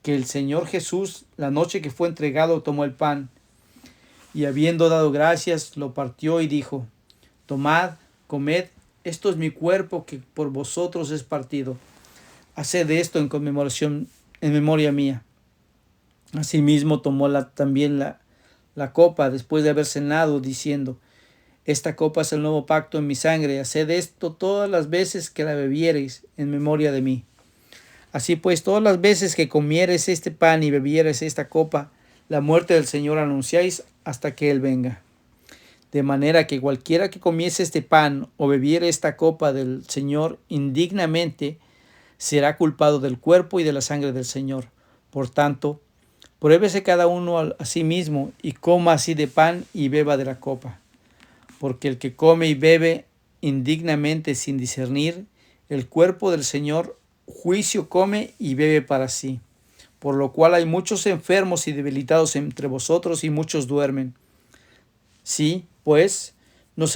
Que el Señor Jesús, la noche que fue entregado, tomó el pan, y habiendo dado gracias, lo partió y dijo: Tomad, comed, esto es mi cuerpo que por vosotros es partido. Haced esto en memoria mía. Asimismo tomó también la copa después de haber cenado, diciendo: Esta copa es el nuevo pacto en mi sangre. Haced esto todas las veces que la bebiereis en memoria de mí. Así pues, todas las veces que comiereis este pan y bebiereis esta copa, la muerte del Señor anunciáis hasta que Él venga. De manera que cualquiera que comiese este pan o bebiere esta copa del Señor indignamente, será culpado del cuerpo y de la sangre del Señor. Por tanto, pruébese cada uno a sí mismo, y coma así de pan y beba de la copa. Porque el que come y bebe indignamente sin discernir el cuerpo del Señor, juicio come y bebe para sí. Por lo cual hay muchos enfermos y debilitados entre vosotros, y muchos duermen. Si, pues, nos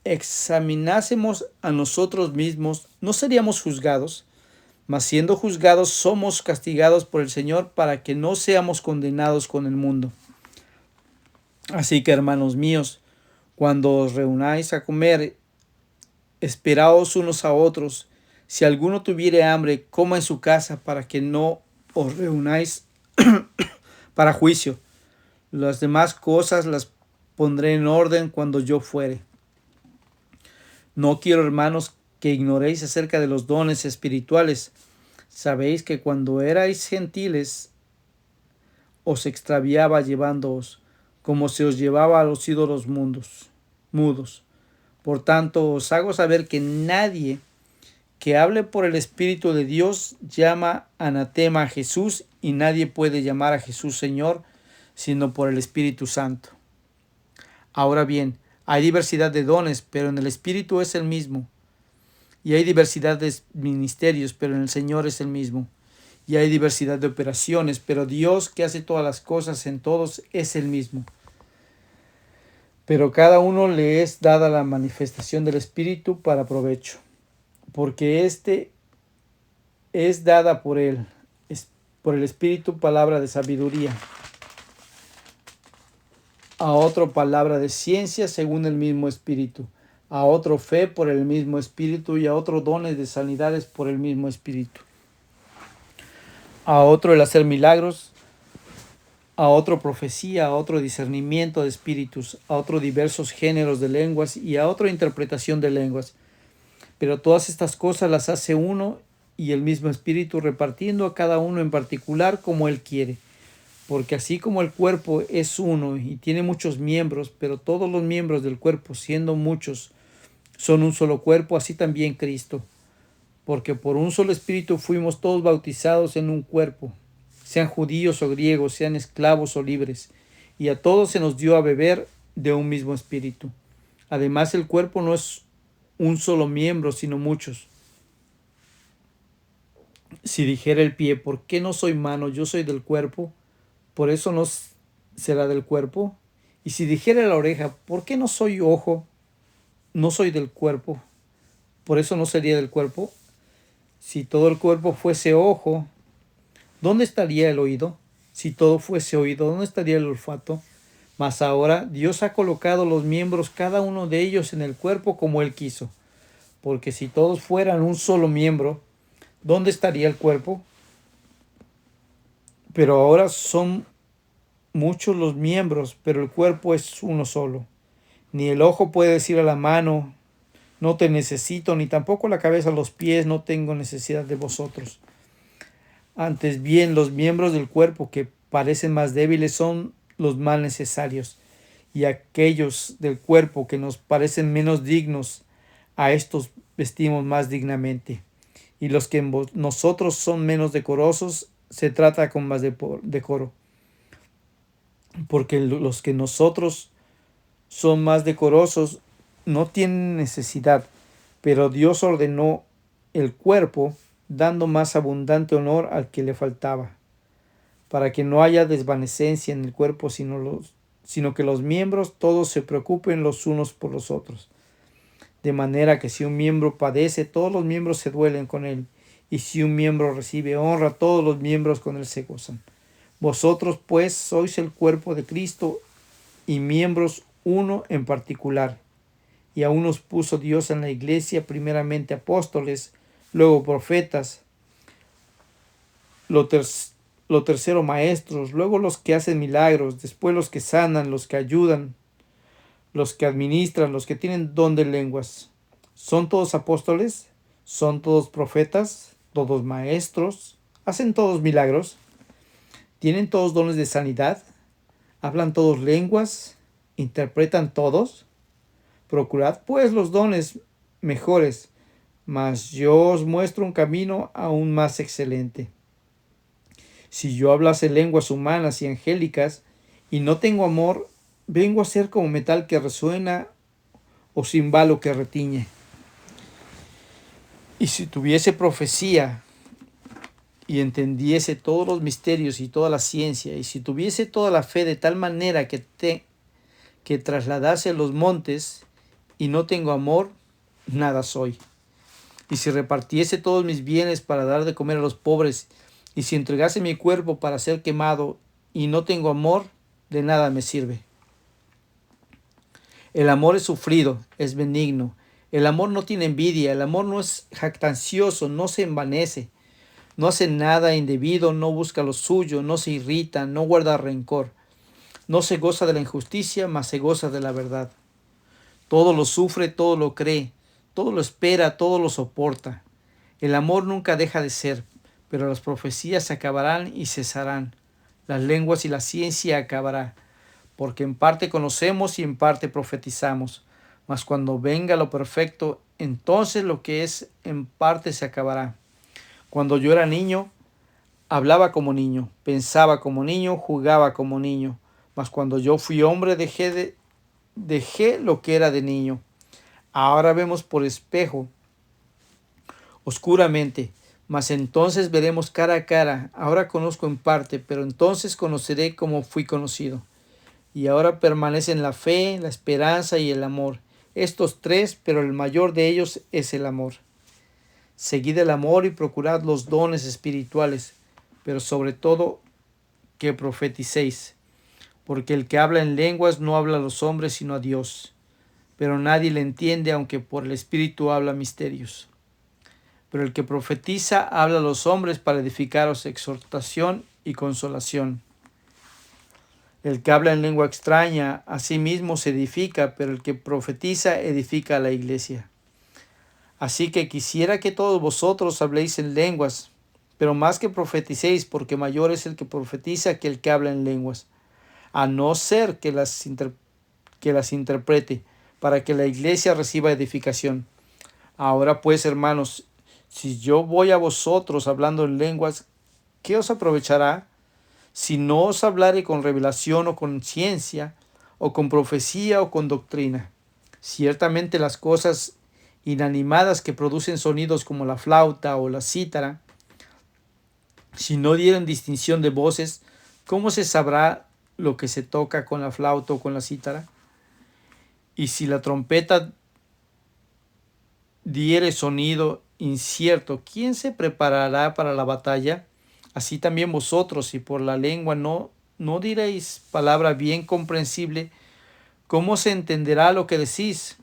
examinásemos a nosotros mismos, no seríamos juzgados, mas siendo juzgados somos castigados por el Señor para que no seamos condenados con el mundo. Así que, hermanos míos, cuando os reunáis a comer, esperaos unos a otros. Si alguno tuviere hambre, coma en su casa, para que no os reunáis para juicio. Las demás cosas las pondré en orden cuando yo fuere. No quiero, hermanos, que ignoréis acerca de los dones espirituales. Sabéis que cuando erais gentiles, os extraviaba llevándoos, como se os llevaba a los ídolos mudos. Por tanto, os hago saber que nadie que hable por el Espíritu de Dios llama anatema a Jesús, y nadie puede llamar a Jesús Señor, sino por el Espíritu Santo. Ahora bien, hay diversidad de dones, pero en el Espíritu es el mismo. Y hay diversidad de ministerios, pero en el Señor es el mismo. Y hay diversidad de operaciones, pero Dios, que hace todas las cosas en todos, es el mismo. Pero cada uno le es dada la manifestación del Espíritu para provecho, porque éste es dada por él, por el Espíritu palabra de sabiduría, a otro palabra de ciencia según el mismo Espíritu, a otro fe por el mismo Espíritu y a otro dones de sanidades por el mismo Espíritu, a otro el hacer milagros, a otro profecía, a otro discernimiento de espíritus, a otro diversos géneros de lenguas y a otra interpretación de lenguas. Pero todas estas cosas las hace uno y el mismo Espíritu, repartiendo a cada uno en particular como Él quiere. Porque así como el cuerpo es uno y tiene muchos miembros, pero todos los miembros del cuerpo, siendo muchos, son un solo cuerpo, así también Cristo. Porque por un solo Espíritu fuimos todos bautizados en un cuerpo, sean judíos o griegos, sean esclavos o libres, y a todos se nos dio a beber de un mismo Espíritu. Además, el cuerpo no es un solo miembro, sino muchos. Si dijera el pie, ¿por qué no soy mano? Yo soy del cuerpo, por eso no será del cuerpo. Y si dijera la oreja, ¿por qué no soy ojo? No soy del cuerpo, por eso no sería del cuerpo. Si todo el cuerpo fuese ojo, ¿dónde estaría el oído? Si todo fuese oído, ¿dónde estaría el olfato? Mas ahora Dios ha colocado los miembros, cada uno de ellos, en el cuerpo como Él quiso. Porque si todos fueran un solo miembro, ¿dónde estaría el cuerpo? Pero ahora son muchos los miembros, pero el cuerpo es uno solo. Ni el ojo puede decir a la mano, no te necesito, ni tampoco la cabeza a los pies, no tengo necesidad de vosotros. Antes bien, los miembros del cuerpo que parecen más débiles son los más necesarios, y aquellos del cuerpo que nos parecen menos dignos, a estos vestimos más dignamente. Y los que en nosotros son menos decorosos, se trata con más decoro. Porque los que nosotros son más decorosos no tienen necesidad, pero Dios ordenó el cuerpo, dando más abundante honor al que le faltaba, para que no haya desvanecencia en el cuerpo, sino que los miembros todos se preocupen los unos por los otros. De manera que si un miembro padece, todos los miembros se duelen con él, y si un miembro recibe honra, todos los miembros con él se gozan. Vosotros pues sois el cuerpo de Cristo y miembros uno en particular. Y a unos puso Dios en la iglesia, primeramente apóstoles, luego profetas, lo tercero maestros, luego los que hacen milagros, después los que sanan, los que ayudan, los que administran, los que tienen don de lenguas. ¿Son todos apóstoles? ¿Son todos profetas? ¿Todos maestros? ¿Hacen todos milagros? ¿Tienen todos dones de sanidad? ¿Hablan todos lenguas? ¿Interpretan todos? Procurad pues los dones mejores, mas yo os muestro un camino aún más excelente. Si yo hablase lenguas humanas y angélicas y no tengo amor, vengo a ser como metal que resuena o cimbalo que retiñe. Y si tuviese profecía y entendiese todos los misterios y toda la ciencia, y si tuviese toda la fe de tal manera que trasladase los montes, y no tengo amor, nada soy. Y si repartiese todos mis bienes para dar de comer a los pobres, y si entregase mi cuerpo para ser quemado, y no tengo amor, de nada me sirve. El amor es sufrido, es benigno. El amor no tiene envidia, el amor no es jactancioso, no se envanece, no hace nada indebido, no busca lo suyo, no se irrita, no guarda rencor, no se goza de la injusticia, mas se goza de la verdad. Todo lo sufre, todo lo cree, todo lo espera, todo lo soporta. El amor nunca deja de ser, pero las profecías se acabarán y cesarán. Las lenguas y la ciencia acabará, porque en parte conocemos y en parte profetizamos. Mas cuando venga lo perfecto, entonces lo que es en parte se acabará. Cuando yo era niño, hablaba como niño, pensaba como niño, jugaba como niño. Mas cuando yo fui hombre, dejé lo que era de niño. Ahora vemos por espejo, oscuramente, mas entonces veremos cara a cara. Ahora conozco en parte, pero entonces conoceré como fui conocido. Y ahora permanecen la fe, la esperanza y el amor. Estos tres, pero el mayor de ellos es el amor. Seguid el amor y procurad los dones espirituales, pero sobre todo que profeticéis, porque el que habla en lenguas no habla a los hombres sino a Dios, pero nadie le entiende, aunque por el Espíritu habla misterios. Pero el que profetiza habla a los hombres para edificaros exhortación y consolación. El que habla en lengua extraña a sí mismo se edifica, pero el que profetiza edifica a la iglesia. Así que quisiera que todos vosotros habléis en lenguas, pero más que profeticéis, porque mayor es el que profetiza que el que habla en lenguas, a no ser que las interprete, para que la iglesia reciba edificación. Ahora pues, hermanos, si yo voy a vosotros hablando en lenguas, ¿qué os aprovechará? Si no os hablare con revelación o con ciencia, o con profecía o con doctrina. Ciertamente las cosas inanimadas que producen sonidos como la flauta o la cítara, si no dieran distinción de voces, ¿cómo se sabrá lo que se toca con la flauta o con la cítara? Y si la trompeta diere sonido incierto, ¿quién se preparará para la batalla? Así también vosotros, si por la lengua no diréis palabra bien comprensible, ¿cómo se entenderá lo que decís?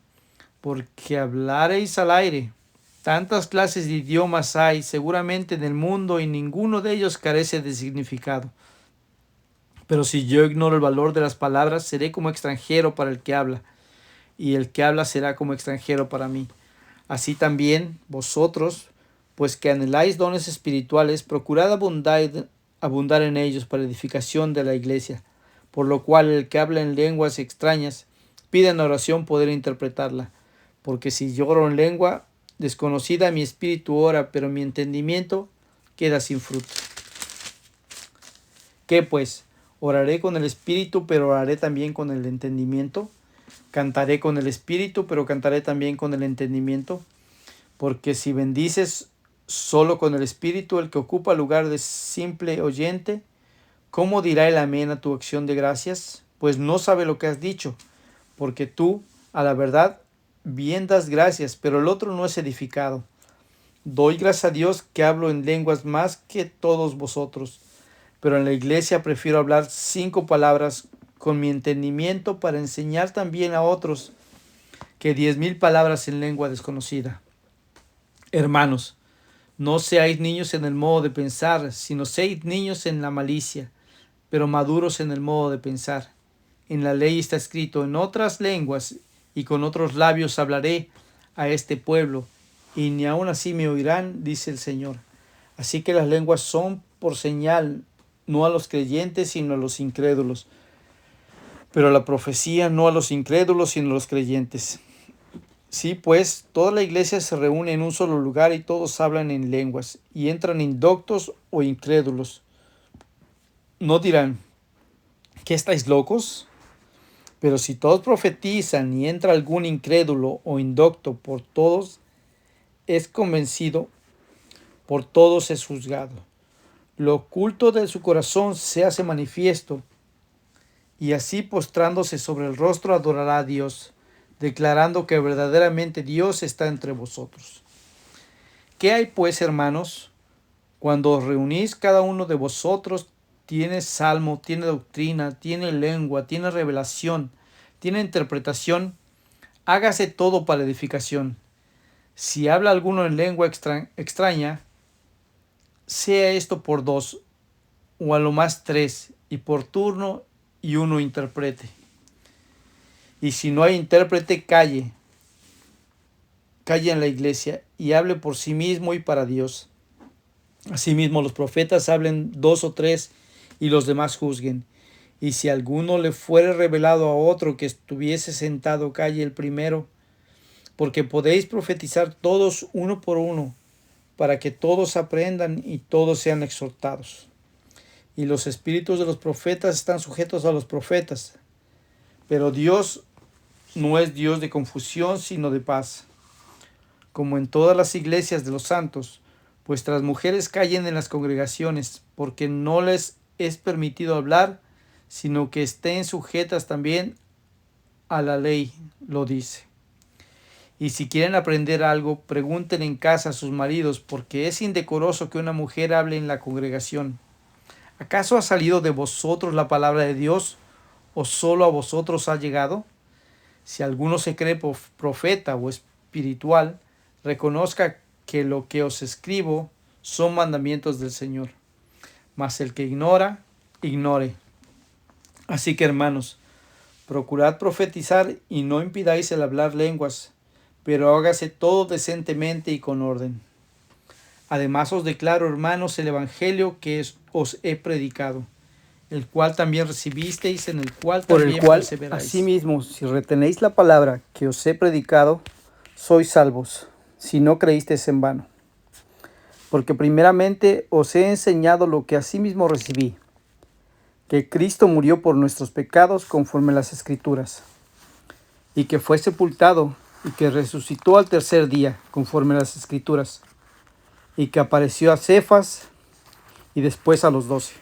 Porque hablaréis al aire. Tantas clases de idiomas hay seguramente en el mundo y ninguno de ellos carece de significado. Pero si yo ignoro el valor de las palabras, seré como extranjero para el que habla, y el que habla será como extranjero para mí. Así también vosotros, pues que anheláis dones espirituales, procurad abundar en ellos para edificación de la iglesia, por lo cual el que habla en lenguas extrañas, pide en oración poder interpretarla, porque si yo oro en lengua desconocida, mi espíritu ora, pero mi entendimiento queda sin fruto. ¿Qué pues? ¿Oraré con el espíritu, pero oraré también con el entendimiento? ¿Cantaré con el espíritu, pero cantaré también con el entendimiento? Porque si bendices solo con el espíritu, el que ocupa lugar de simple oyente, ¿cómo dirá el amén a tu acción de gracias? Pues no sabe lo que has dicho, porque tú, a la verdad, bien das gracias, pero el otro no es edificado. Doy gracias a Dios que hablo en lenguas más que todos vosotros, pero en la iglesia prefiero hablar 5 palabras con mi entendimiento para enseñar también a otros que 10,000 palabras en lengua desconocida. Hermanos, no seáis niños en el modo de pensar, sino sed niños en la malicia, pero maduros en el modo de pensar. En la ley está escrito: en otras lenguas y con otros labios hablaré a este pueblo, y ni aun así me oirán, dice el Señor. Así que las lenguas son por señal, no a los creyentes, sino a los incrédulos. Pero la profecía no a los incrédulos, sino a los creyentes. Sí, pues, toda la iglesia se reúne en un solo lugar y todos hablan en lenguas, y entran indoctos o incrédulos. ¿No dirán, ¿qué estáis locos? Pero si todos profetizan y entra algún incrédulo o indocto, por todos es convencido, por todos es juzgado. Lo oculto de su corazón se hace manifiesto, y así postrándose sobre el rostro adorará a Dios, declarando que verdaderamente Dios está entre vosotros. ¿Qué hay pues, hermanos? Cuando os reunís, cada uno de vosotros tiene salmo, tiene doctrina, tiene lengua, tiene revelación, tiene interpretación. Hágase todo para edificación. Si habla alguno en lengua extraña, sea esto por 2, o a lo más 3, y por turno, y uno interprete. Y si no hay intérprete, calle en la iglesia, y hable por sí mismo y para Dios. Asimismo, los profetas hablen 2 o 3, y los demás juzguen. Y si alguno le fuere revelado a otro que estuviese sentado, calle el primero, porque podéis profetizar todos uno por uno, para que todos aprendan y todos sean exhortados. Y los espíritus de los profetas están sujetos a los profetas, pero Dios no es Dios de confusión, sino de paz, como en todas las iglesias de los santos. Vuestras mujeres callen en las congregaciones, porque no les es permitido hablar, sino que estén sujetas también a la ley, lo dice. Y si quieren aprender algo, pregunten en casa a sus maridos, porque es indecoroso que una mujer hable en la congregación. ¿Acaso ha salido de vosotros la palabra de Dios, o solo a vosotros ha llegado? Si alguno se cree profeta o espiritual, reconozca que lo que os escribo son mandamientos del Señor. Mas el que ignora, ignore. Así que, hermanos, procurad profetizar y no impidáis el hablar lenguas, pero hágase todo decentemente y con orden. Además os declaro, hermanos, el evangelio que os he predicado, el cual también recibisteis, en el cual también perseveráis. Asimismo, si retenéis la palabra que os he predicado, sois salvos, si no creísteis en vano. Porque primeramente os he enseñado lo que asimismo recibí, que Cristo murió por nuestros pecados conforme a las Escrituras, y que fue sepultado, y que resucitó al tercer día conforme a las Escrituras, y que apareció a Cefas y después a los 12.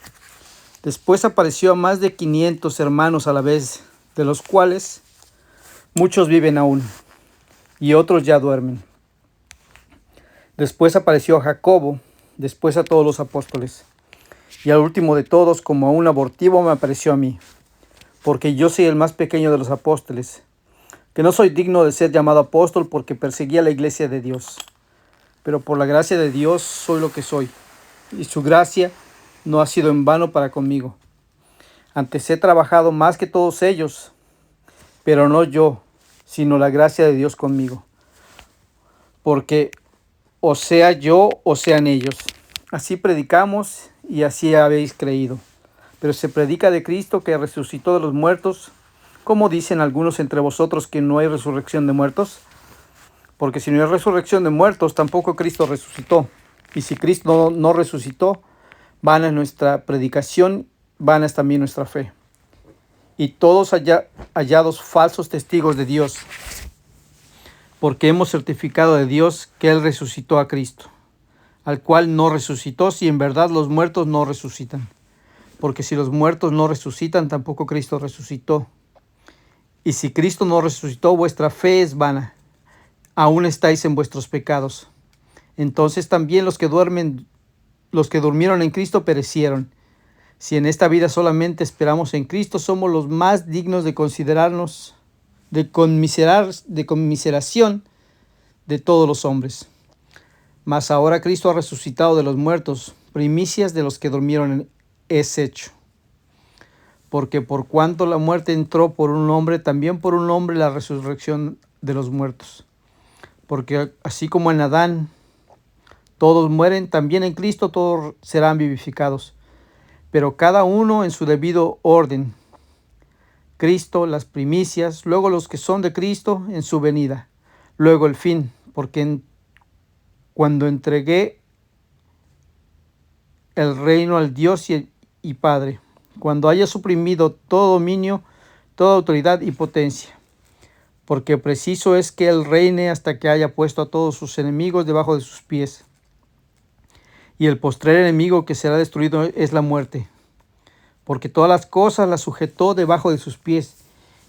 Después apareció a más de 500 hermanos a la vez, de los cuales muchos viven aún, y otros ya duermen. Después apareció a Jacobo, después a todos los apóstoles. Y al último de todos, como a un abortivo, me apareció a mí, porque yo soy el más pequeño de los apóstoles, que no soy digno de ser llamado apóstol porque perseguía la iglesia de Dios. Pero por la gracia de Dios soy lo que soy, y su gracia no ha sido en vano para conmigo. Antes he trabajado más que todos ellos, pero no yo, sino la gracia de Dios conmigo. Porque o sea yo o sean ellos, así predicamos y así habéis creído. Pero se predica de Cristo que resucitó de los muertos. ¿Cómo dicen algunos entre vosotros que no hay resurrección de muertos? Porque si no hay resurrección de muertos, tampoco Cristo resucitó. Y si Cristo no resucitó, vana es nuestra predicación, vana es también nuestra fe. Y todos hallados falsos testigos de Dios, porque hemos certificado de Dios que Él resucitó a Cristo, al cual no resucitó, si en verdad los muertos no resucitan. Porque si los muertos no resucitan, tampoco Cristo resucitó. Y si Cristo no resucitó, vuestra fe es vana. Aún estáis en vuestros pecados. Entonces también los que durmieron en Cristo perecieron. Si en esta vida solamente esperamos en Cristo, somos los más dignos de considerarnos, de conmiseración de todos los hombres. Mas ahora Cristo ha resucitado de los muertos, primicias de los que durmieron es hecho. Porque por cuanto la muerte entró por un hombre, también por un hombre la resurrección de los muertos. Porque así como en Adán todos mueren, también en Cristo todos serán vivificados, pero cada uno en su debido orden. Cristo las primicias, luego los que son de Cristo en su venida, luego el fin, porque cuando entregué el reino al Dios y Padre, cuando haya suprimido todo dominio, toda autoridad y potencia, porque preciso es que Él reine hasta que haya puesto a todos sus enemigos debajo de sus pies. Y el postrer enemigo que será destruido es la muerte, porque todas las cosas las sujetó debajo de sus pies.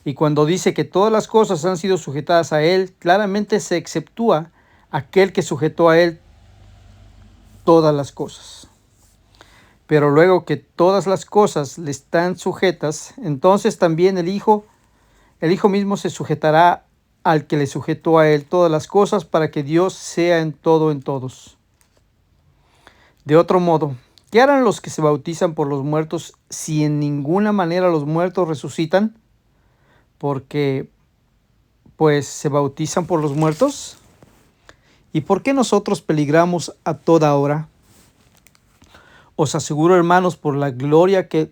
Y cuando dice que todas las cosas han sido sujetadas a Él, claramente se exceptúa aquel que sujetó a Él todas las cosas. Pero luego que todas las cosas le están sujetas, entonces también el Hijo mismo se sujetará al que le sujetó a Él todas las cosas, para que Dios sea en todo en todos. De otro modo, ¿qué harán los que se bautizan por los muertos si en ninguna manera los muertos resucitan? Porque, pues, se bautizan por los muertos. ¿Y por qué nosotros peligramos a toda hora? Os aseguro, hermanos, por la gloria que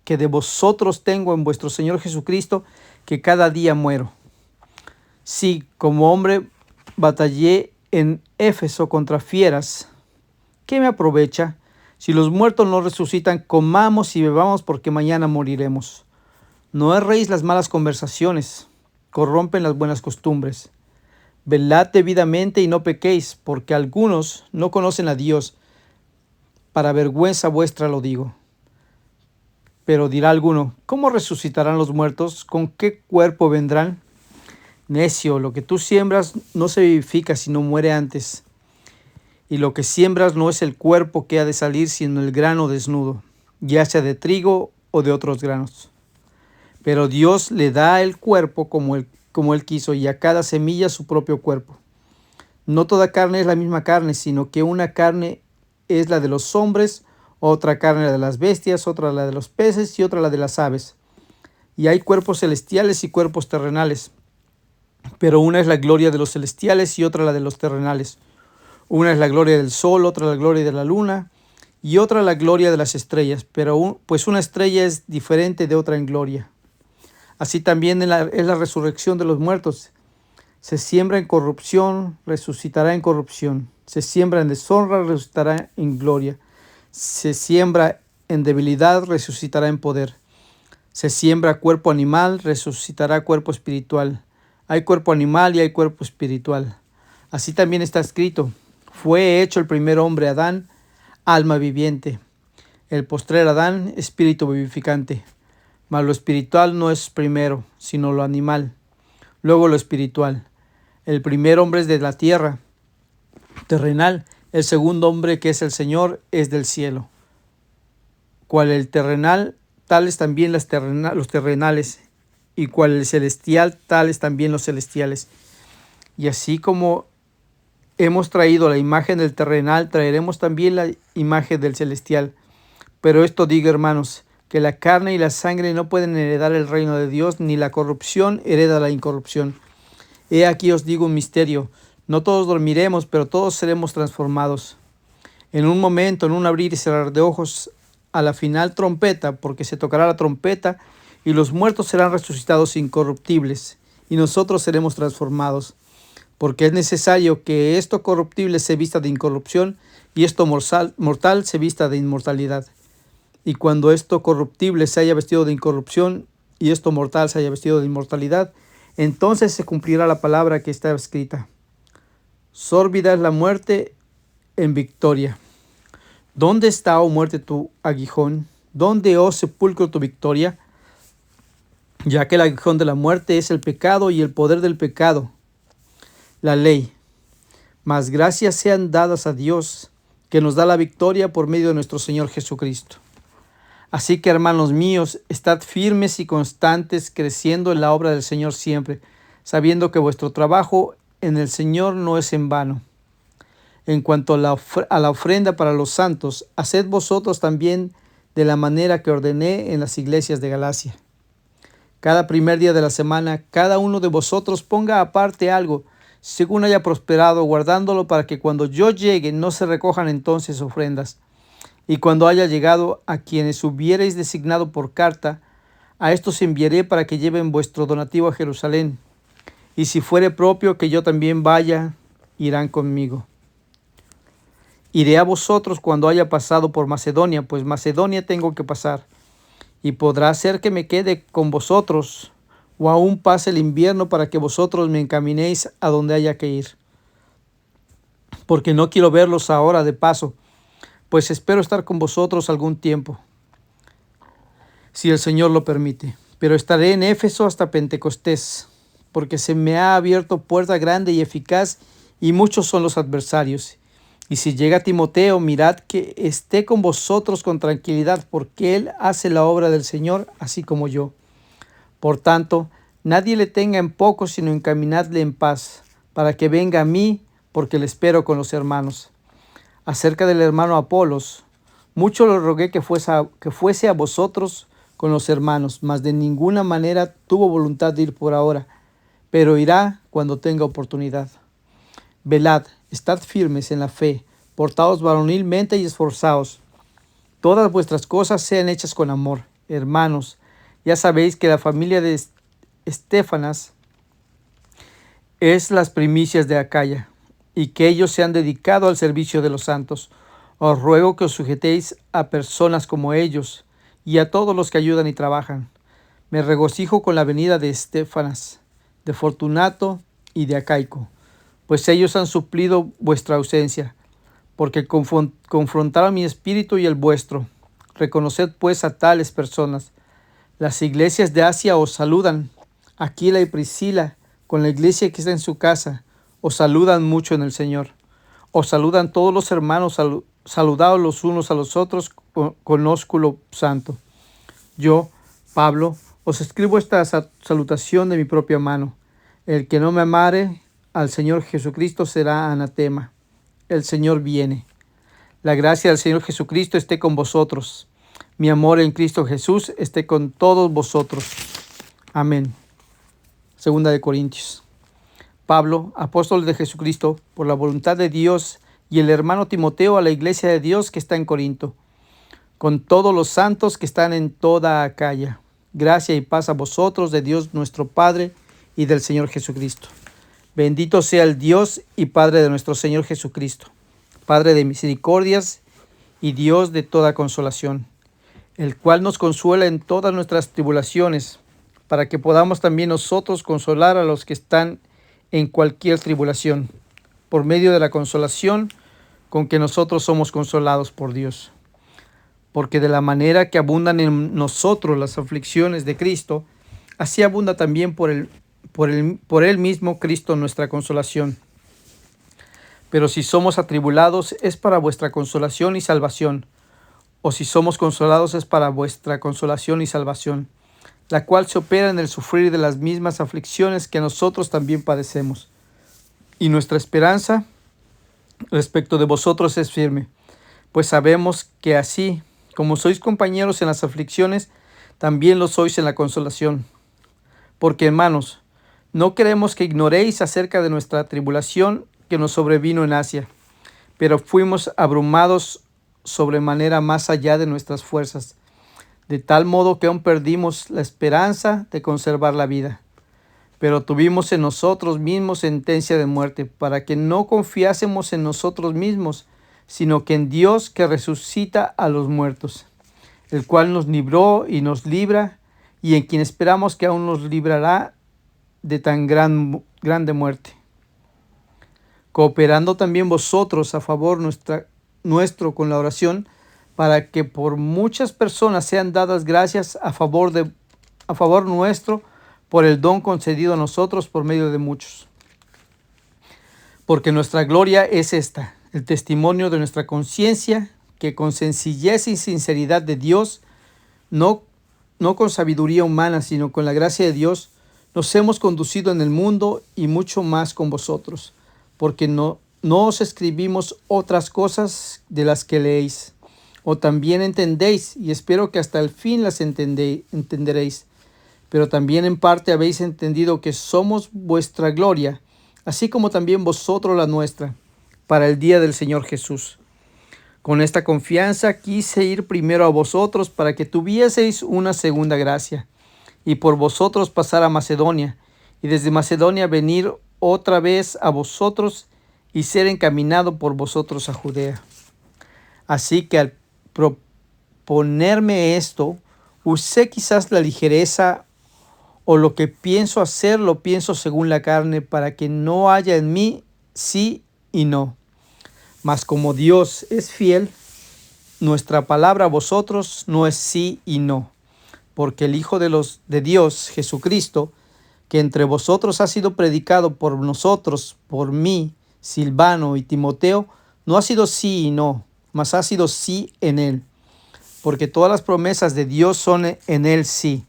de vosotros tengo en vuestro Señor Jesucristo, que cada día muero. Sí, como hombre batallé en Éfeso contra fieras. ¿Qué me aprovecha? Si los muertos no resucitan, comamos y bebamos, porque mañana moriremos. No erréis las malas conversaciones, corrompen las buenas costumbres. Velad debidamente y no pequéis, porque algunos no conocen a Dios. Para vergüenza vuestra lo digo. Pero dirá alguno, ¿cómo resucitarán los muertos? ¿Con qué cuerpo vendrán? Necio, lo que tú siembras no se vivifica, sino muere antes. Y lo que siembras no es el cuerpo que ha de salir, sino el grano desnudo, ya sea de trigo o de otros granos. Pero Dios le da el cuerpo como él quiso, y a cada semilla su propio cuerpo. No toda carne es la misma carne, sino que una carne es la de los hombres, otra carne la de las bestias, otra la de los peces y otra la de las aves. Y hay cuerpos celestiales y cuerpos terrenales, pero una es la gloria de los celestiales y otra la de los terrenales. Una es la gloria del sol, otra la gloria de la luna y otra la gloria de las estrellas, pues una estrella es diferente de otra en gloria. Así también es la resurrección de los muertos. Se siembra en corrupción, resucitará en corrupción. Se siembra en deshonra, resucitará en gloria. Se siembra en debilidad, resucitará en poder. Se siembra cuerpo animal, resucitará cuerpo espiritual. Hay cuerpo animal y hay cuerpo espiritual. Así también está escrito: fue hecho el primer hombre Adán, alma viviente. El postrer Adán, espíritu vivificante. Mas lo espiritual no es primero, sino lo animal. Luego lo espiritual. El primer hombre es de la tierra, terrenal. El segundo hombre, que es el Señor, es del cielo. Cual el terrenal, tales también los terrenales. Y cual el celestial, tales también los celestiales. Y así como hemos traído la imagen del terrenal, traeremos también la imagen del celestial. Pero esto digo, hermanos, que la carne y la sangre no pueden heredar el reino de Dios, ni la corrupción hereda la incorrupción. He aquí os digo un misterio: no todos dormiremos, pero todos seremos transformados. En un momento, en un abrir y cerrar de ojos, a la final trompeta, porque se tocará la trompeta, y los muertos serán resucitados incorruptibles, y nosotros seremos transformados. Porque es necesario que esto corruptible se vista de incorrupción, y esto mortal se vista de inmortalidad. Y cuando esto corruptible se haya vestido de incorrupción, y esto mortal se haya vestido de inmortalidad, entonces se cumplirá la palabra que está escrita: sórbida es la muerte en victoria. ¿Dónde está, oh muerte, tu aguijón? ¿Dónde, oh sepulcro, tu victoria? Ya que el aguijón de la muerte es el pecado, y el poder del pecado, la ley. Mas gracias sean dadas a Dios, que nos da la victoria por medio de nuestro Señor Jesucristo. Así que, hermanos míos, estad firmes y constantes, creciendo en la obra del Señor siempre, sabiendo que vuestro trabajo en el Señor no es en vano. En cuanto a la ofrenda para los santos, haced vosotros también de la manera que ordené en las iglesias de Galacia. Cada primer día de la semana, cada uno de vosotros ponga aparte algo, según haya prosperado, guardándolo para que cuando yo llegue no se recojan entonces ofrendas. Y cuando haya llegado, a quienes hubiereis designado por carta, a estos enviaré para que lleven vuestro donativo a Jerusalén. Y si fuere propio que yo también vaya, irán conmigo. Iré a vosotros cuando haya pasado por Macedonia, pues Macedonia tengo que pasar. Y podrá ser que me quede con vosotros, o aún pase el invierno para que vosotros me encaminéis a donde haya que ir. Porque no quiero verlos ahora de paso, pues espero estar con vosotros algún tiempo, si el Señor lo permite. Pero estaré en Éfeso hasta Pentecostés, porque se me ha abierto puerta grande y eficaz, y muchos son los adversarios. Y si llega Timoteo, mirad que esté con vosotros con tranquilidad, porque él hace la obra del Señor, así como yo. Por tanto, nadie le tenga en poco, sino encaminadle en paz, para que venga a mí, porque le espero con los hermanos. Acerca del hermano Apolos, mucho le rogué que fuese a vosotros con los hermanos, mas de ninguna manera tuvo voluntad de ir por ahora, pero irá cuando tenga oportunidad. Velad, estad firmes en la fe, portaos varonilmente y esforzaos. Todas vuestras cosas sean hechas con amor. Hermanos, ya sabéis que la familia de Estéfanas es las primicias de Acaya, y que ellos se han dedicado al servicio de los santos. Os ruego que os sujetéis a personas como ellos, y a todos los que ayudan y trabajan. Me regocijo con la venida de Estéfanas, de Fortunato y de Acaico, pues ellos han suplido vuestra ausencia, porque confrontaron mi espíritu y el vuestro. Reconoced pues a tales personas. Las iglesias de Asia os saludan. Aquila y Priscila, con la iglesia que está en su casa, os saludan mucho en el Señor. Os saludan todos los hermanos, saludados los unos a los otros con ósculo santo. Yo, Pablo, os escribo esta salutación de mi propia mano. El que no me amare al Señor Jesucristo será anatema. El Señor viene. La gracia del Señor Jesucristo esté con vosotros. Mi amor en Cristo Jesús esté con todos vosotros. Amén. Segunda de Corintios. Pablo, apóstol de Jesucristo, por la voluntad de Dios, y el hermano Timoteo a la iglesia de Dios que está en Corinto, con todos los santos que están en toda Acaya. Gracia y paz a vosotros de Dios nuestro Padre y del Señor Jesucristo. Bendito sea el Dios y Padre de nuestro Señor Jesucristo, Padre de misericordias y Dios de toda consolación, el cual nos consuela en todas nuestras tribulaciones, para que podamos también nosotros consolar a los que están en cualquier tribulación, por medio de la consolación con que nosotros somos consolados por Dios. Porque de la manera que abundan en nosotros las aflicciones de Cristo, así abunda también por él mismo Cristo nuestra consolación. Pero si somos atribulados es para vuestra consolación y salvación, o si somos consolados es para vuestra consolación y salvación, la cual se opera en el sufrir de las mismas aflicciones que nosotros también padecemos. Y nuestra esperanza respecto de vosotros es firme, pues sabemos que así como sois compañeros en las aflicciones, también lo sois en la consolación. Porque, hermanos, no queremos que ignoréis acerca de nuestra tribulación que nos sobrevino en Asia, pero fuimos abrumados sobremanera más allá de nuestras fuerzas, de tal modo que aún perdimos la esperanza de conservar la vida. Pero tuvimos en nosotros mismos sentencia de muerte, para que no confiásemos en nosotros mismos, sino que en Dios que resucita a los muertos, el cual nos libró y nos libra, y en quien esperamos que aún nos librará de tan grande muerte. Cooperando también vosotros a favor nuestro con la oración, para que por muchas personas sean dadas gracias a favor nuestro, por el don concedido a nosotros por medio de muchos. Porque nuestra gloria es esta, el testimonio de nuestra conciencia, que con sencillez y sinceridad de Dios, no con sabiduría humana, sino con la gracia de Dios, nos hemos conducido en el mundo y mucho más con vosotros, porque no os escribimos otras cosas de las que leéis, o también entendéis, y espero que hasta el fin las entenderéis. Pero también en parte habéis entendido que somos vuestra gloria, así como también vosotros la nuestra, para el día del Señor Jesús. Con esta confianza quise ir primero a vosotros para que tuvieseis una segunda gracia, y por vosotros pasar a Macedonia, y desde Macedonia venir otra vez a vosotros y ser encaminado por vosotros a Judea. Así que al proponerme esto, usé quizás la ligereza, o lo que pienso hacer lo pienso según la carne, para que no haya en mí sí y no. Mas como Dios es fiel, nuestra palabra a vosotros no es sí y no. Porque el Hijo de Dios, Jesucristo, que entre vosotros ha sido predicado por nosotros, por mí, Silvano y Timoteo, no ha sido sí y no, mas ha sido sí en él. Porque todas las promesas de Dios son en él sí,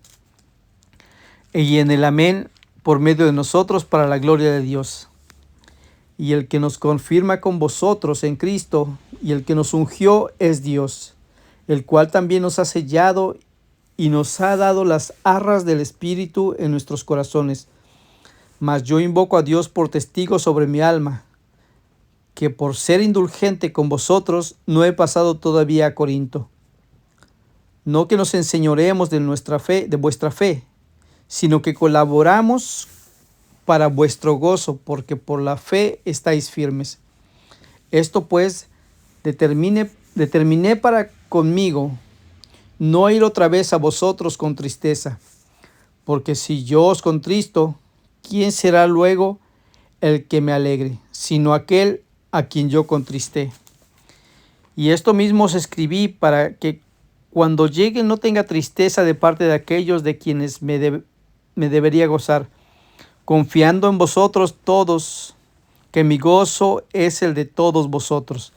y en el amén por medio de nosotros para la gloria de Dios. Y el que nos confirma con vosotros en Cristo y el que nos ungió es Dios, el cual también nos ha sellado y nos ha dado las arras del Espíritu en nuestros corazones. Mas yo invoco a Dios por testigo sobre mi alma, que por ser indulgente con vosotros no he pasado todavía a Corinto. No que nos enseñoremos de vuestra fe, sino que colaboramos para vuestro gozo, porque por la fe estáis firmes. Esto pues determiné para conmigo no ir otra vez a vosotros con tristeza, porque si yo os contristo, ¿quién será luego el que me alegre, sino aquel a quien yo contristé? Y esto mismo os escribí para que cuando llegue no tenga tristeza de parte de aquellos de quienes me debería gozar, confiando en vosotros todos, que mi gozo es el de todos vosotros.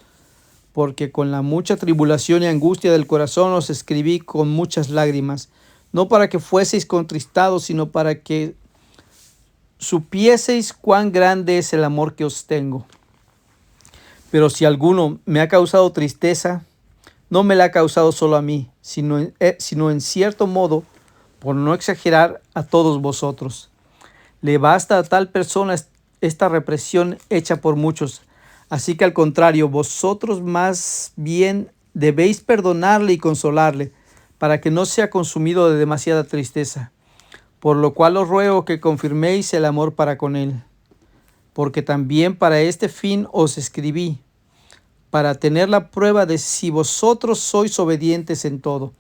Porque con la mucha tribulación y angustia del corazón os escribí con muchas lágrimas, no para que fueseis contristados, sino para que supieseis cuán grande es el amor que os tengo. Pero si alguno me ha causado tristeza, no me la ha causado solo a mí, sino en cierto modo, por no exagerar, a todos vosotros. Le basta a tal persona esta represión hecha por muchos. Así que al contrario, vosotros más bien debéis perdonarle y consolarle, para que no sea consumido de demasiada tristeza. Por lo cual os ruego que confirméis el amor para con él. Porque también para este fin os escribí, para tener la prueba de si vosotros sois obedientes en todo.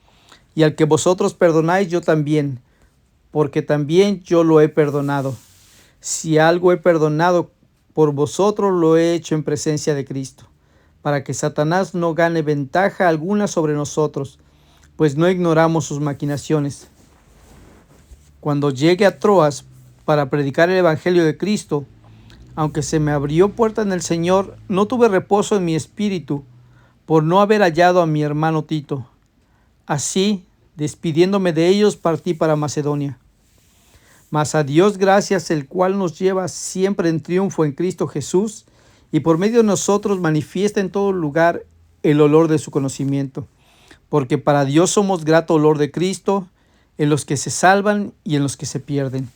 Y al que vosotros perdonáis, yo también, porque también yo lo he perdonado. Si algo he perdonado por vosotros, lo he hecho en presencia de Cristo, para que Satanás no gane ventaja alguna sobre nosotros, pues no ignoramos sus maquinaciones. Cuando llegue a Troas para predicar el Evangelio de Cristo, aunque se me abrió puerta en el Señor, no tuve reposo en mi espíritu por no haber hallado a mi hermano Tito. Así, despidiéndome de ellos, partí para Macedonia. Mas a Dios gracias, el cual nos lleva siempre en triunfo en Cristo Jesús, y por medio de nosotros manifiesta en todo lugar el olor de su conocimiento. Porque para Dios somos grato olor de Cristo, en los que se salvan y en los que se pierden.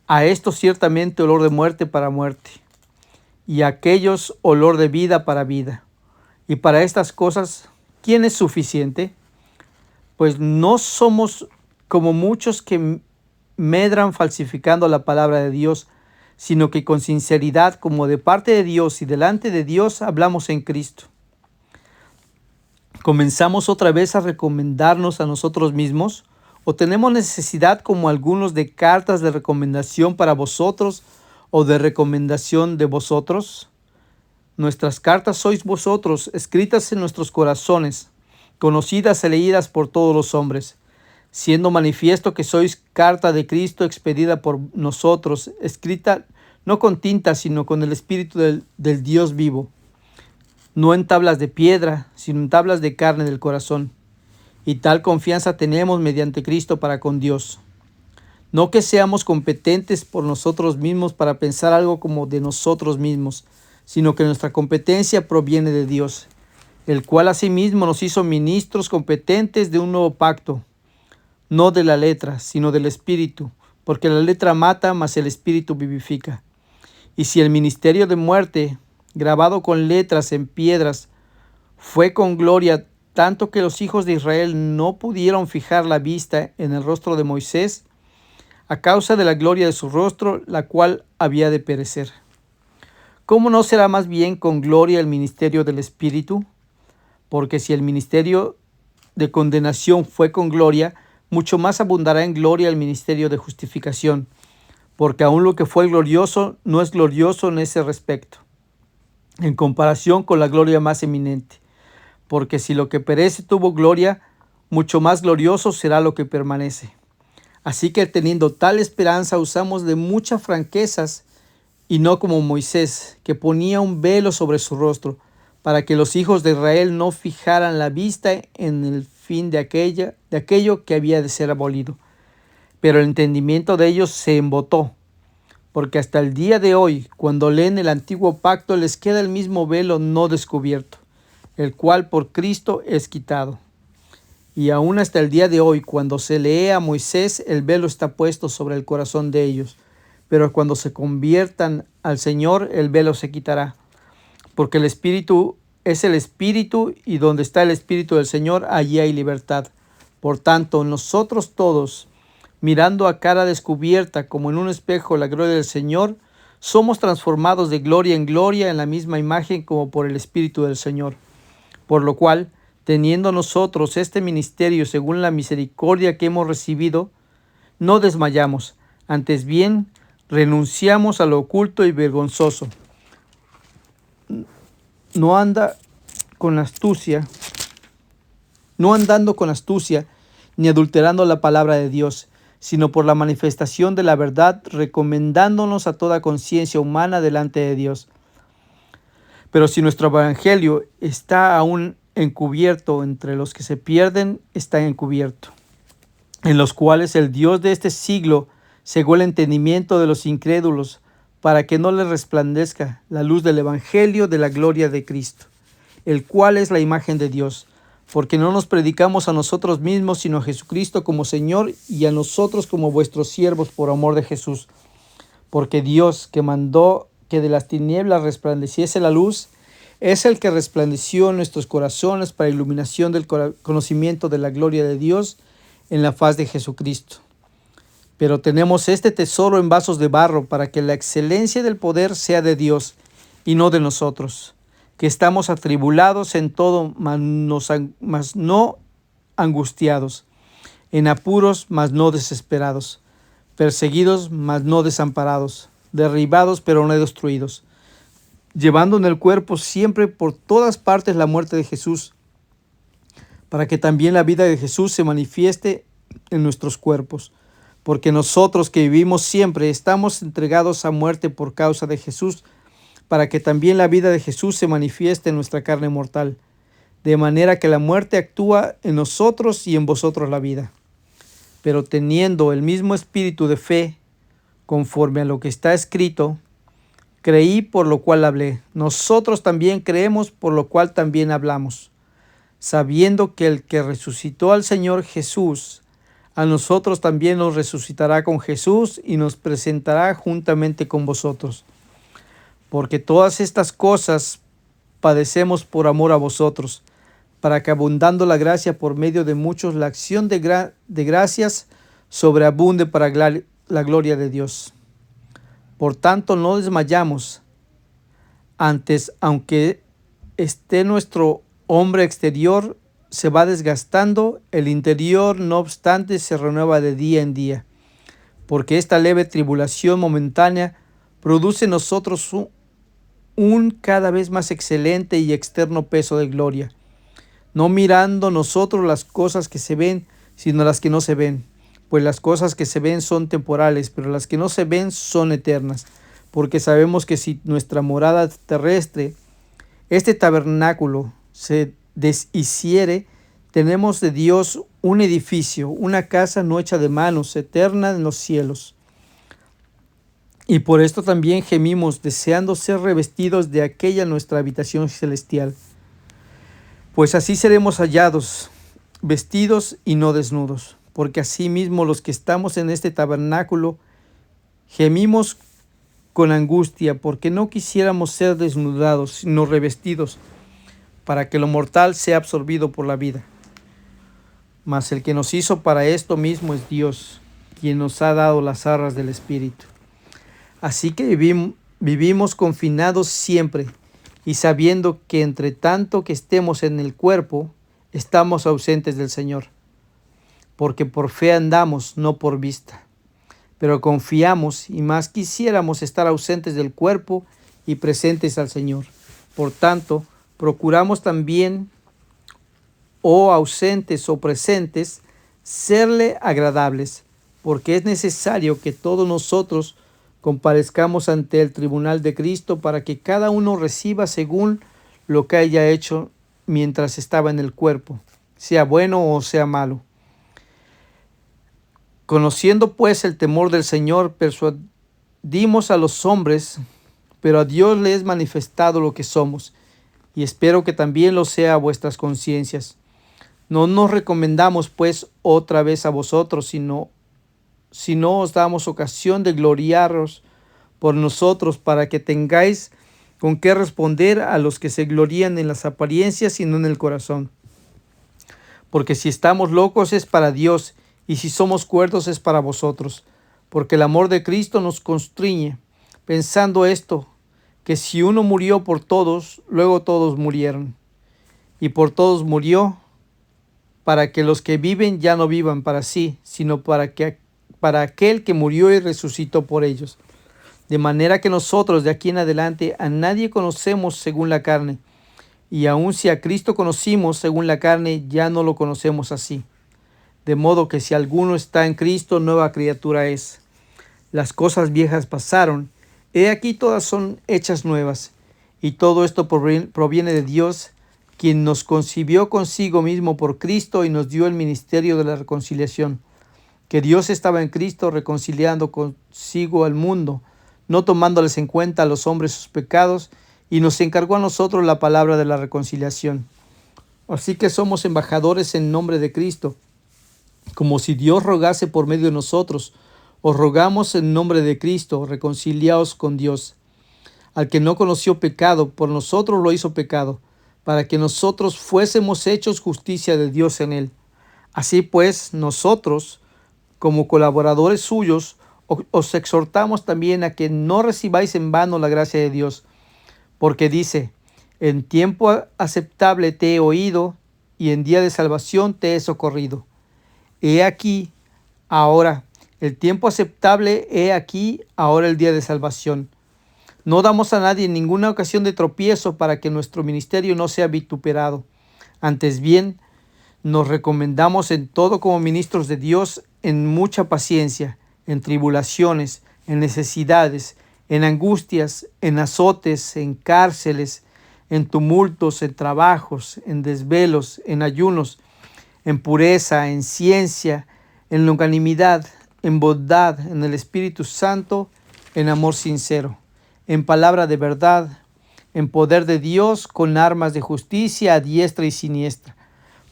A estos ciertamente olor de muerte para muerte, y a aquellos olor de vida para vida. Y para estas cosas, ¿quién es suficiente? Pues no somos como muchos que medran falsificando la palabra de Dios, sino que con sinceridad, como de parte de Dios y delante de Dios, hablamos en Cristo. ¿Comenzamos otra vez a recomendarnos a nosotros mismos? ¿O tenemos necesidad, como algunos, de cartas de recomendación para vosotros o de recomendación de vosotros? Nuestras cartas sois vosotros, escritas en nuestros corazones, conocidas y leídas por todos los hombres, siendo manifiesto que sois carta de Cristo expedida por nosotros, escrita no con tinta, sino con el Espíritu del Dios vivo, no en tablas de piedra, sino en tablas de carne del corazón. Y tal confianza tenemos mediante Cristo para con Dios. No que seamos competentes por nosotros mismos para pensar algo como de nosotros mismos, sino que nuestra competencia proviene de Dios, el cual asimismo nos hizo ministros competentes de un nuevo pacto, no de la letra, sino del Espíritu, porque la letra mata, mas el Espíritu vivifica. Y si el ministerio de muerte, grabado con letras en piedras, fue con gloria, tanto que los hijos de Israel no pudieron fijar la vista en el rostro de Moisés, a causa de la gloria de su rostro, la cual había de perecer. ¿Cómo no será más bien con gloria el ministerio del Espíritu? Porque si el ministerio de condenación fue con gloria, mucho más abundará en gloria el ministerio de justificación, porque aun lo que fue glorioso no es glorioso en ese respecto, en comparación con la gloria más eminente. Porque si lo que perece tuvo gloria, mucho más glorioso será lo que permanece. Así que teniendo tal esperanza usamos de muchas franquezas, y no como Moisés, que ponía un velo sobre su rostro, para que los hijos de Israel no fijaran la vista en el fin de aquello que había de ser abolido. Pero el entendimiento de ellos se embotó, porque hasta el día de hoy, cuando leen el antiguo pacto, les queda el mismo velo no descubierto, el cual por Cristo es quitado. Y aún hasta el día de hoy, cuando se lee a Moisés, el velo está puesto sobre el corazón de ellos. Pero cuando se conviertan al Señor, el velo se quitará. Porque el Espíritu es el Espíritu, y donde está el Espíritu del Señor, allí hay libertad. Por tanto, nosotros todos, mirando a cara descubierta como en un espejo la gloria del Señor, somos transformados de gloria en gloria en la misma imagen como por el Espíritu del Señor. Por lo cual, teniendo nosotros este ministerio según la misericordia que hemos recibido, no desmayamos, antes bien renunciamos a lo oculto y vergonzoso. No anda con astucia, no andando con astucia, ni adulterando la palabra de Dios, sino por la manifestación de la verdad, recomendándonos a toda conciencia humana delante de Dios. Pero si nuestro evangelio está aún encubierto, entre los que se pierden está encubierto, en los cuales el Dios de este siglo cegó el entendimiento de los incrédulos, para que no les resplandezca la luz del evangelio de la gloria de Cristo, el cual es la imagen de Dios. Porque no nos predicamos a nosotros mismos, sino a Jesucristo como Señor, y a nosotros como vuestros siervos por amor de Jesús. Porque Dios, que mandó que de las tinieblas resplandeciese la luz, es el que resplandeció en nuestros corazones para iluminación del conocimiento de la gloria de Dios en la faz de Jesucristo. Pero tenemos este tesoro en vasos de barro, para que la excelencia del poder sea de Dios y no de nosotros, que estamos atribulados en todo, mas no angustiados, en apuros, mas no desesperados, perseguidos, mas no desamparados, derribados, pero no destruidos, llevando en el cuerpo siempre por todas partes la muerte de Jesús, para que también la vida de Jesús se manifieste en nuestros cuerpos. Porque nosotros que vivimos siempre estamos entregados a muerte por causa de Jesús, para que también la vida de Jesús se manifieste en nuestra carne mortal, de manera que la muerte actúa en nosotros y en vosotros la vida. Pero teniendo el mismo espíritu de fe, conforme a lo que está escrito, creí, por lo cual hablé. Nosotros también creemos, por lo cual también hablamos, sabiendo que el que resucitó al Señor Jesús, a nosotros también nos resucitará con Jesús y nos presentará juntamente con vosotros. Porque todas estas cosas padecemos por amor a vosotros, para que abundando la gracia por medio de muchos, la acción de gracias sobreabunde para la gloria de Dios. Por tanto, no desmayamos. Antes, aunque esté nuestro hombre exterior se va desgastando, el interior, no obstante, se renueva de día en día, porque esta leve tribulación momentánea produce en nosotros un cada vez más excelente y externo peso de gloria, no mirando nosotros las cosas que se ven, sino las que no se ven, pues las cosas que se ven son temporales, pero las que no se ven son eternas, porque sabemos que si nuestra morada terrestre, este tabernáculo, se deshiciere, tenemos de Dios un edificio, una casa no hecha de manos, eterna en los cielos. Y por esto también gemimos, deseando ser revestidos de aquella nuestra habitación celestial. Pues así seremos hallados, vestidos y no desnudos, porque asimismo los que estamos en este tabernáculo gemimos con angustia, porque no quisiéramos ser desnudados, sino revestidos, para que lo mortal sea absorbido por la vida. Mas el que nos hizo para esto mismo es Dios, quien nos ha dado las arras del Espíritu. Así que vivimos confinados siempre, y sabiendo que entre tanto que estemos en el cuerpo, estamos ausentes del Señor. Porque por fe andamos, no por vista. Pero confiamos, y más quisiéramos estar ausentes del cuerpo y presentes al Señor. Por tanto, procuramos también, o ausentes o presentes, serle agradables, porque es necesario que todos nosotros comparezcamos ante el tribunal de Cristo, para que cada uno reciba según lo que haya hecho mientras estaba en el cuerpo, sea bueno o sea malo. Conociendo pues el temor del Señor, persuadimos a los hombres, pero a Dios le es manifestado lo que somos, y espero que también lo sea a vuestras conciencias. No nos recomendamos pues otra vez a vosotros, sino os damos ocasión de gloriaros por nosotros, para que tengáis con qué responder a los que se glorían en las apariencias y no en el corazón. Porque si estamos locos es para Dios, y si somos cuerdos es para vosotros, porque el amor de Cristo nos constriñe, pensando esto, que si uno murió por todos, luego todos murieron, y por todos murió, para que los que viven ya no vivan para sí, sino para aquel que murió y resucitó por ellos. De manera que nosotros de aquí en adelante a nadie conocemos según la carne, Y aun si a Cristo conocimos según la carne, ya no lo conocemos así. De modo que si alguno está en Cristo, nueva criatura es. Las cosas viejas pasaron, he aquí todas son hechas nuevas. Y todo esto proviene de Dios, quien nos concibió consigo mismo por Cristo y nos dio el ministerio de la reconciliación. Que Dios estaba en Cristo reconciliando consigo al mundo, no tomándoles en cuenta a los hombres sus pecados, y nos encargó a nosotros la palabra de la reconciliación. Así que somos embajadores en nombre de Cristo, como si Dios rogase por medio de nosotros. Os rogamos en nombre de Cristo, reconciliaos con Dios. Al que no conoció pecado, por nosotros lo hizo pecado, para que nosotros fuésemos hechos justicia de Dios en él. Así pues, nosotros, como colaboradores suyos, os exhortamos también a que no recibáis en vano la gracia de Dios, porque dice: en tiempo aceptable te he oído, y en día de salvación te he socorrido. He aquí ahora el tiempo aceptable, he aquí ahora el día de salvación. No damos a nadie ninguna ocasión de tropiezo para que nuestro ministerio no sea vituperado. Antes bien, nos recomendamos en todo como ministros de Dios, en mucha paciencia, en tribulaciones, en necesidades, en angustias, en azotes, en cárceles, en tumultos, en trabajos, en desvelos, en ayunos, en pureza, en ciencia, en longanimidad, en bondad, en el Espíritu Santo, en amor sincero, en palabra de verdad, en poder de Dios, con armas de justicia a diestra y siniestra,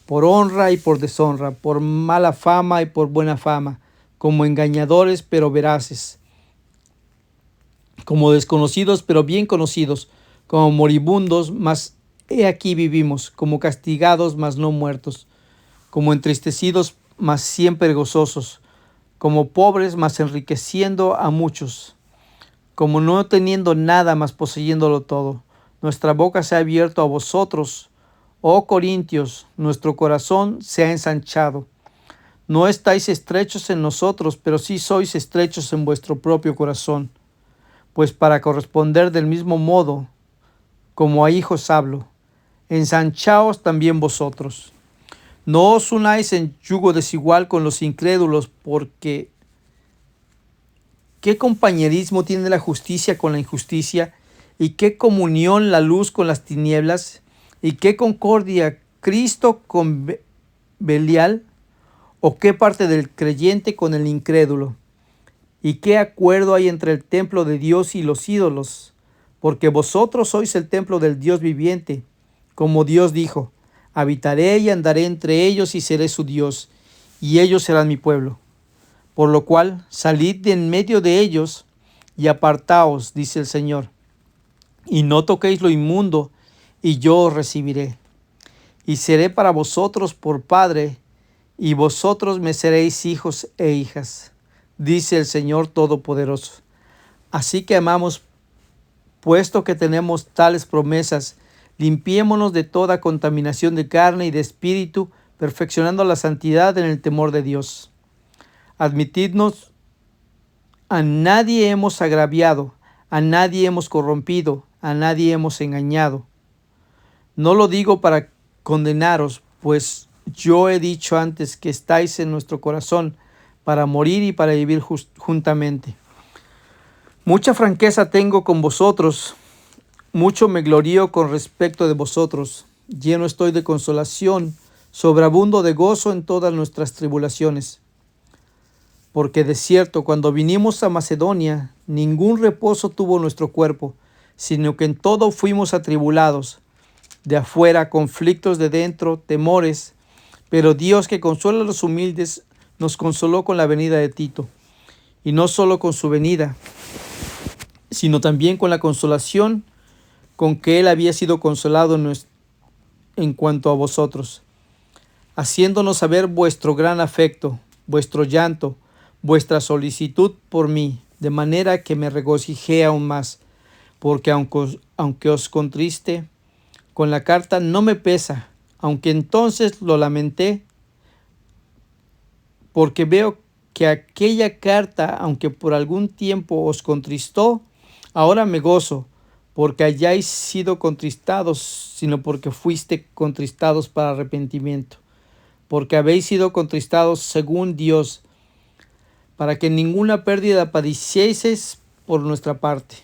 por honra y por deshonra, por mala fama y por buena fama, como engañadores pero veraces, como desconocidos pero bien conocidos, como moribundos, mas he aquí vivimos, como castigados, mas no muertos, como entristecidos, mas siempre gozosos, como pobres, mas enriqueciendo a muchos, como no teniendo nada, mas poseyéndolo todo. Nuestra boca se ha abierto a vosotros, oh Corintios, nuestro corazón se ha ensanchado. No estáis estrechos en nosotros, pero sí sois estrechos en vuestro propio corazón. Pues para corresponder del mismo modo, como a hijos hablo, ensanchaos también vosotros. No os unáis en yugo desigual con los incrédulos, porque ¿qué compañerismo tiene la justicia con la injusticia? ¿Y qué comunión la luz con las tinieblas? ¿Y qué concordia Cristo con Belial? ¿O qué parte del creyente con el incrédulo? ¿Y qué acuerdo hay entre el templo de Dios y los ídolos? Porque vosotros sois el templo del Dios viviente. Como Dios dijo: habitaré y andaré entre ellos y seré su Dios, y ellos serán mi pueblo. Por lo cual, salid de en medio de ellos y apartaos, dice el Señor, y no toquéis lo inmundo, y yo os recibiré. Y seré para vosotros por Padre, y vosotros me seréis hijos e hijas, dice el Señor Todopoderoso. Así que amamos, puesto que tenemos tales promesas, limpiémonos de toda contaminación de carne y de espíritu, perfeccionando la santidad en el temor de Dios. Admitidnos: a nadie hemos agraviado, a nadie hemos corrompido, a nadie hemos engañado. No lo digo para condenaros, pues yo he dicho antes que estáis en nuestro corazón para morir y para vivir juntamente. Mucha franqueza tengo con vosotros, mucho me glorío con respecto de vosotros. Lleno estoy de consolación, sobreabundo de gozo en todas nuestras tribulaciones. Porque de cierto, cuando vinimos a Macedonia, ningún reposo tuvo nuestro cuerpo, sino que en todo fuimos atribulados, de afuera conflictos, de dentro temores, pero Dios, que consuela a los humildes, nos consoló con la venida de Tito, y no solo con su venida, sino también con la consolación con que él había sido consolado en cuanto a vosotros, haciéndonos saber vuestro gran afecto, vuestro llanto, vuestra solicitud por mí, de manera que me regocijé aún más, porque aunque os contriste con la carta, no me pesa, aunque entonces lo lamenté, porque veo que aquella carta, aunque por algún tiempo os contristó, ahora me gozo, porque hayáis sido contristados, sino porque fuiste contristados para arrepentimiento, porque habéis sido contristados según Dios, para que ninguna pérdida padecieseis por nuestra parte,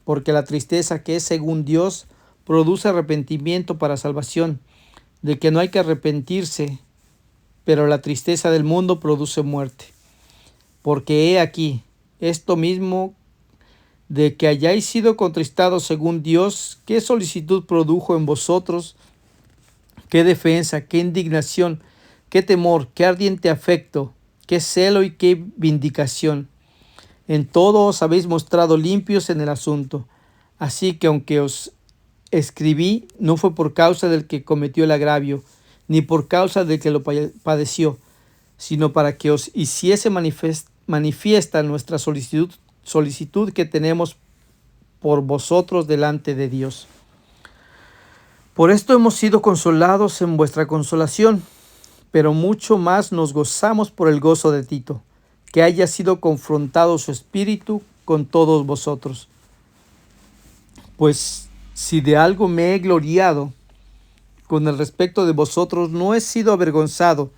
porque la tristeza que es según Dios produce arrepentimiento para salvación, de que no hay que arrepentirse, pero la tristeza del mundo produce muerte. Porque he aquí, esto mismo de que hayáis sido contristados según Dios, ¿qué solicitud produjo en vosotros? ¿Qué defensa, qué indignación, qué temor, qué ardiente afecto, qué celo y qué vindicación? En todo os habéis mostrado limpios en el asunto. Así que aunque os escribí, no fue por causa del que cometió el agravio, ni por causa del que lo padeció, sino para que os hiciese manifiesta nuestra solicitud que tenemos por vosotros delante de Dios. Por esto hemos sido consolados en vuestra consolación, pero mucho más nos gozamos por el gozo de Tito, que haya sido confrontado su espíritu con todos vosotros. Pues si de algo me he gloriado con el respecto de vosotros, no he sido avergonzado,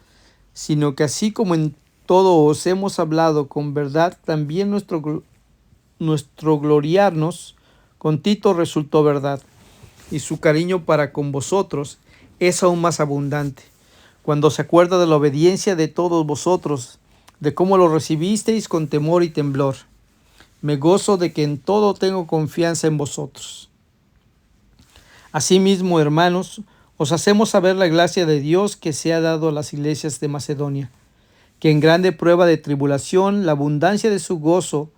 sino que así como en todo os hemos hablado con verdad, también nuestro gloriarnos con Tito resultó verdad, y su cariño para con vosotros es aún más abundante, cuando se acuerda de la obediencia de todos vosotros, de cómo lo recibisteis con temor y temblor. Me gozo de que en todo tengo confianza en vosotros. Asimismo, hermanos, os hacemos saber la gracia de Dios que se ha dado a las iglesias de Macedonia, que en grande prueba de tribulación, la abundancia de su gozo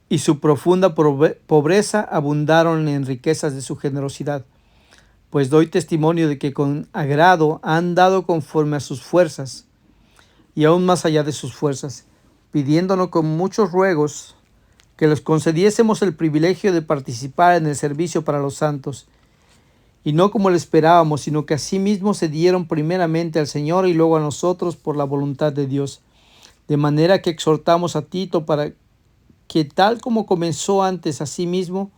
y su profunda pobreza abundaron en riquezas de su generosidad. Pues doy testimonio de que con agrado han dado conforme a sus fuerzas, y aún más allá de sus fuerzas, pidiéndonos con muchos ruegos que les concediésemos el privilegio de participar en el servicio para los santos, y no como lo esperábamos, sino que asimismo se dieron primeramente al Señor y luego a nosotros por la voluntad de Dios. De manera que exhortamos a Tito para que tal como comenzó antes a sí mismo,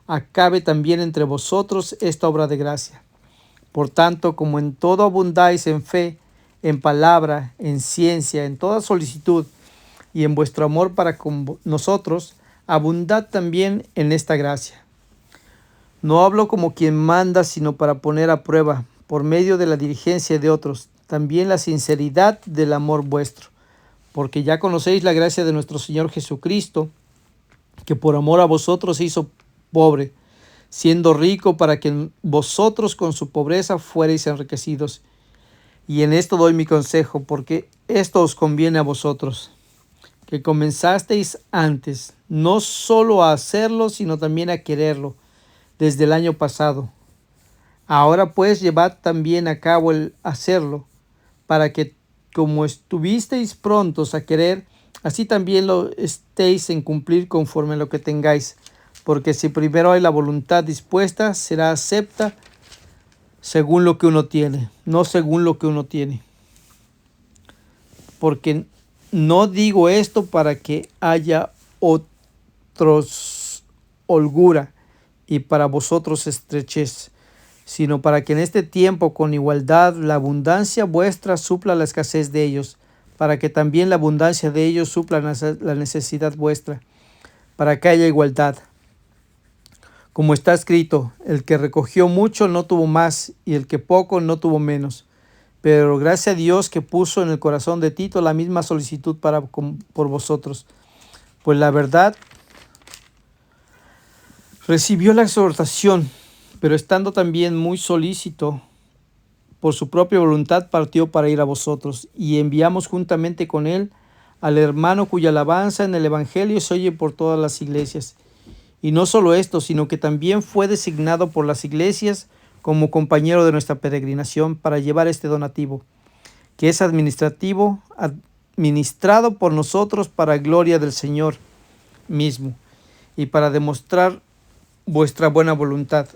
acabe también entre vosotros esta obra de gracia. Por tanto, como en todo abundáis en fe, en palabra, en ciencia, en toda solicitud, y en vuestro amor para con nosotros, abundad también en esta gracia. No hablo como quien manda, sino para poner a prueba, por medio de la diligencia de otros, también la sinceridad del amor vuestro, porque ya conocéis la gracia de nuestro Señor Jesucristo, que por amor a vosotros se hizo pobre, siendo rico para que vosotros con su pobreza fuereis enriquecidos. Y en esto doy mi consejo, porque esto os conviene a vosotros, que comenzasteis antes, no solo a hacerlo, sino también a quererlo, desde el año pasado. Ahora pues llevad también a cabo el hacerlo, para que como estuvisteis prontos a querer, así también lo estéis en cumplir conforme a lo que tengáis. Porque si primero hay la voluntad dispuesta, será acepta según lo que uno tiene, no según lo que uno tiene. Porque no digo esto para que haya otros holgura y para vosotros estrechez, sino para que en este tiempo con igualdad la abundancia vuestra supla la escasez de ellos, para que también la abundancia de ellos supla la necesidad vuestra, para que haya igualdad. Como está escrito, el que recogió mucho no tuvo más, y el que poco no tuvo menos. Pero gracias a Dios que puso en el corazón de Tito la misma solicitud por vosotros. Pues la verdad, recibió la exhortación, pero estando también muy solícito, por su propia voluntad partió para ir a vosotros, y enviamos juntamente con él al hermano cuya alabanza en el Evangelio se oye por todas las iglesias. Y no solo esto, sino que también fue designado por las iglesias como compañero de nuestra peregrinación para llevar este donativo, que es administrado por nosotros para gloria del Señor mismo, y para demostrar vuestra buena voluntad,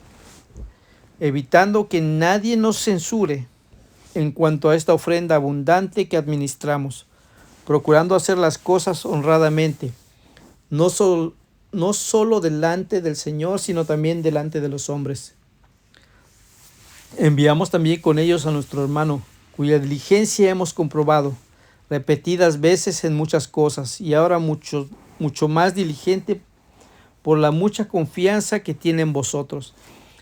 evitando que nadie nos censure en cuanto a esta ofrenda abundante que administramos, procurando hacer las cosas honradamente, no no solo delante del Señor, sino también delante de los hombres. Enviamos también con ellos a nuestro hermano, cuya diligencia hemos comprobado repetidas veces en muchas cosas, y ahora mucho más diligente por la mucha confianza que tiene en vosotros.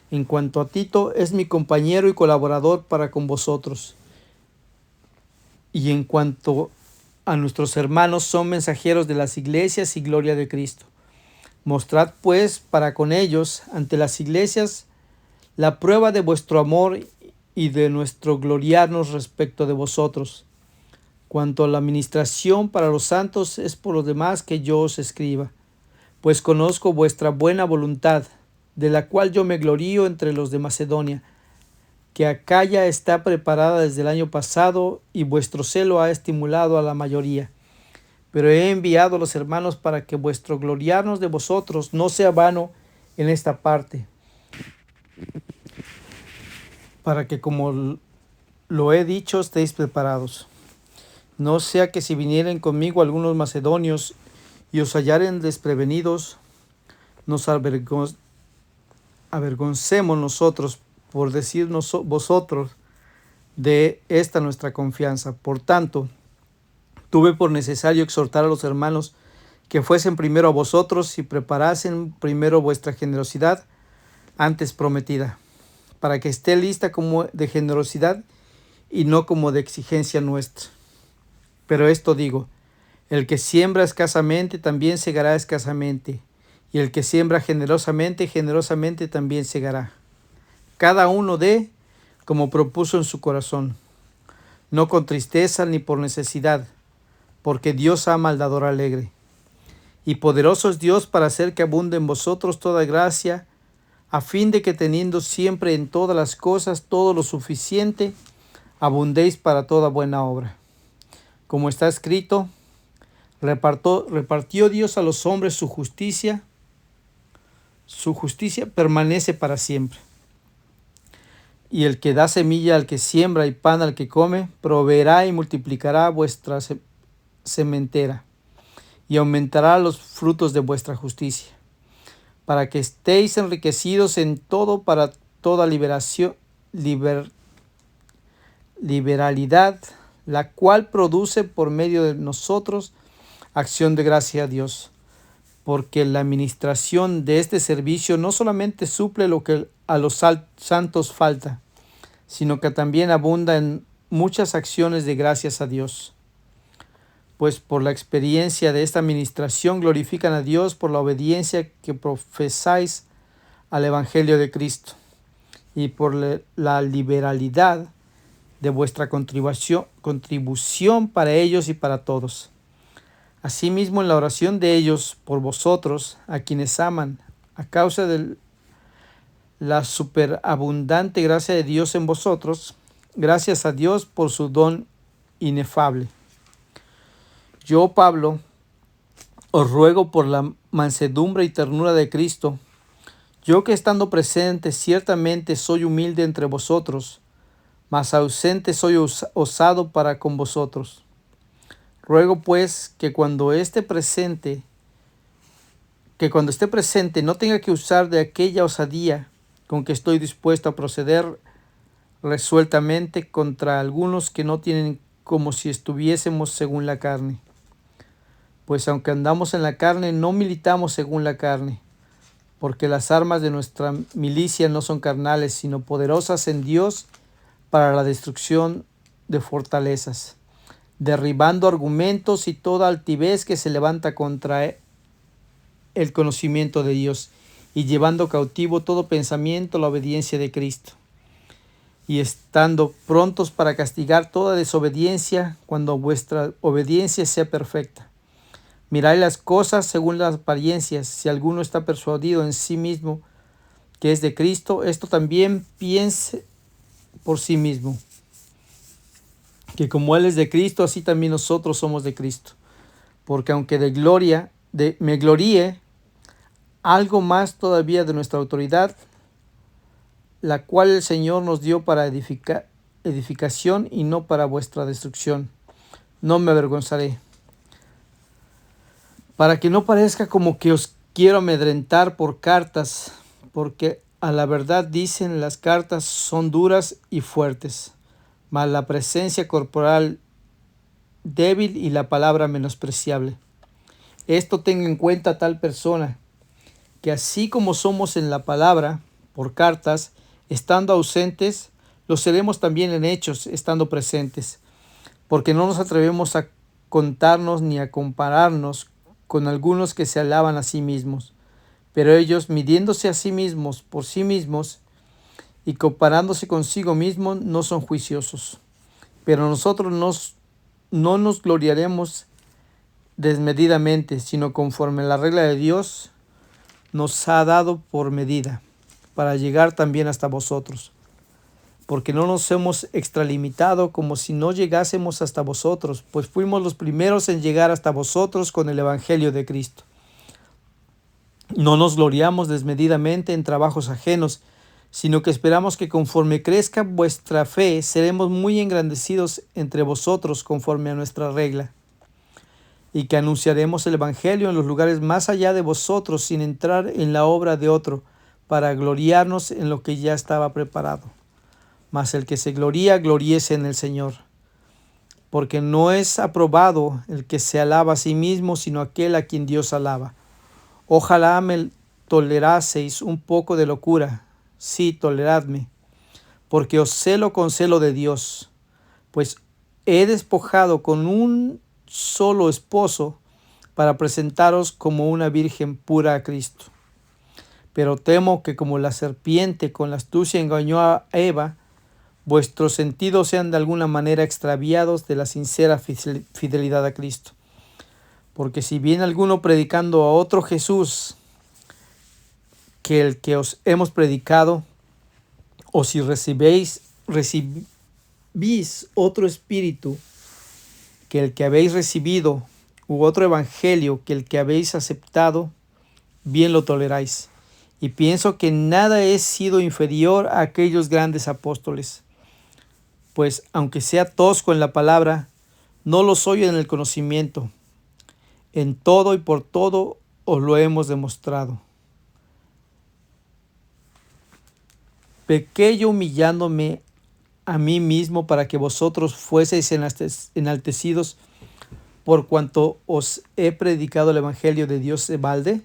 En cuanto a Tito, es mi compañero y colaborador para con vosotros. Y en cuanto a nuestros hermanos, son mensajeros de las iglesias y gloria de Cristo. Mostrad pues para con ellos ante las iglesias la prueba de vuestro amor y de nuestro gloriarnos respecto de vosotros. Cuanto a la administración para los santos, es por lo demás que yo os escriba, pues conozco vuestra buena voluntad, de la cual yo me glorío entre los de Macedonia, que Acaya está preparada desde el año pasado y vuestro celo ha estimulado a la mayoría. Pero he enviado a los hermanos para que vuestro gloriarnos de vosotros no sea vano en esta parte, para que, como lo he dicho, estéis preparados. No sea que si vinieren conmigo algunos macedonios y os hallaren desprevenidos, nos avergoncemos nosotros por decirnos vosotros de esta nuestra confianza. Por tanto, tuve por necesario exhortar a los hermanos que fuesen primero a vosotros y preparasen primero vuestra generosidad antes prometida, para que esté lista como de generosidad y no como de exigencia nuestra. Pero esto digo, el que siembra escasamente también segará escasamente, y el que siembra generosamente, generosamente también segará. Cada uno dé como propuso en su corazón, no con tristeza ni por necesidad, porque Dios ama al dador alegre. Y poderoso es Dios para hacer que abunde en vosotros toda gracia, a fin de que teniendo siempre en todas las cosas todo lo suficiente, abundéis para toda buena obra. Como está escrito, repartió Dios a los hombres su justicia permanece para siempre. Y el que da semilla al que siembra y pan al que come, proveerá y multiplicará vuestra sementera, y aumentará los frutos de vuestra justicia, para que estéis enriquecidos en todo para toda liberalidad, la cual produce por medio de nosotros acción de gracia a Dios. Porque la administración de este servicio no solamente suple lo que a los santos falta, sino que también abunda en muchas acciones de gracias a Dios. Pues por la experiencia de esta administración glorifican a Dios por la obediencia que profesáis al Evangelio de Cristo, y por la liberalidad de vuestra contribución para ellos y para todos. Asimismo, en la oración de ellos por vosotros, a quienes aman, a causa de la superabundante gracia de Dios en vosotros, gracias a Dios por su don inefable. Yo, Pablo, os ruego por la mansedumbre y ternura de Cristo, yo que estando presente ciertamente soy humilde entre vosotros, mas ausente soy osado para con vosotros. Ruego pues que cuando esté presente no tenga que usar de aquella osadía con que estoy dispuesto a proceder resueltamente contra algunos que no tienen, como si estuviésemos según la carne. Pues aunque andamos en la carne, no militamos según la carne, porque las armas de nuestra milicia no son carnales, sino poderosas en Dios para la destrucción de fortalezas, derribando argumentos y toda altivez que se levanta contra el conocimiento de Dios, y llevando cautivo todo pensamiento a la obediencia de Cristo, y estando prontos para castigar toda desobediencia cuando vuestra obediencia sea perfecta. Mirad las cosas según las apariencias. Si alguno está persuadido en sí mismo que es de Cristo, esto también piense por sí mismo, que como Él es de Cristo, así también nosotros somos de Cristo. Porque aunque me gloríe, algo más todavía de nuestra autoridad, la cual el Señor nos dio para edificación y no para vuestra destrucción, no me avergonzaré, para que no parezca como que os quiero amedrentar por cartas, porque a la verdad dicen las cartas son duras y fuertes, mas la presencia corporal débil y la palabra menospreciable. Esto tenga en cuenta tal persona, que así como somos en la palabra, por cartas, estando ausentes, lo seremos también en hechos, estando presentes, porque no nos atrevemos a contarnos ni a compararnos con algunos que se alaban a sí mismos, pero ellos, midiéndose a sí mismos por sí mismos y comparándose consigo mismos, no son juiciosos. Pero nosotros no nos gloriaremos desmedidamente, sino conforme la regla de Dios nos ha dado por medida, para llegar también hasta vosotros. Porque no nos hemos extralimitado como si no llegásemos hasta vosotros, pues fuimos los primeros en llegar hasta vosotros con el Evangelio de Cristo. No nos gloriamos desmedidamente en trabajos ajenos, sino que esperamos que conforme crezca vuestra fe, seremos muy engrandecidos entre vosotros conforme a nuestra regla, y que anunciaremos el Evangelio en los lugares más allá de vosotros sin entrar en la obra de otro, para gloriarnos en lo que ya estaba preparado. Mas el que se gloría, gloríese en el Señor. Porque no es aprobado el que se alaba a sí mismo, sino aquel a quien Dios alaba. Ojalá me toleraseis un poco de locura. Sí, toleradme, porque os celo con celo de Dios, pues he despojado con un solo esposo para presentaros como una virgen pura a Cristo. Pero temo que como la serpiente con la astucia engañó a Eva, vuestros sentidos sean de alguna manera extraviados de la sincera fidelidad a Cristo. Porque si viene alguno predicando a otro Jesús que el que os hemos predicado, o si recibís otro espíritu que el que habéis recibido, u otro evangelio que el que habéis aceptado, bien lo toleráis. Y pienso que nada he sido inferior a aquellos grandes apóstoles, pues aunque sea tosco en la palabra, no lo soy en el conocimiento. En todo y por todo os lo hemos demostrado. Pequé yo humillándome a mí mismo para que vosotros fueseis enaltecidos por cuanto os he predicado el Evangelio de Dios de balde.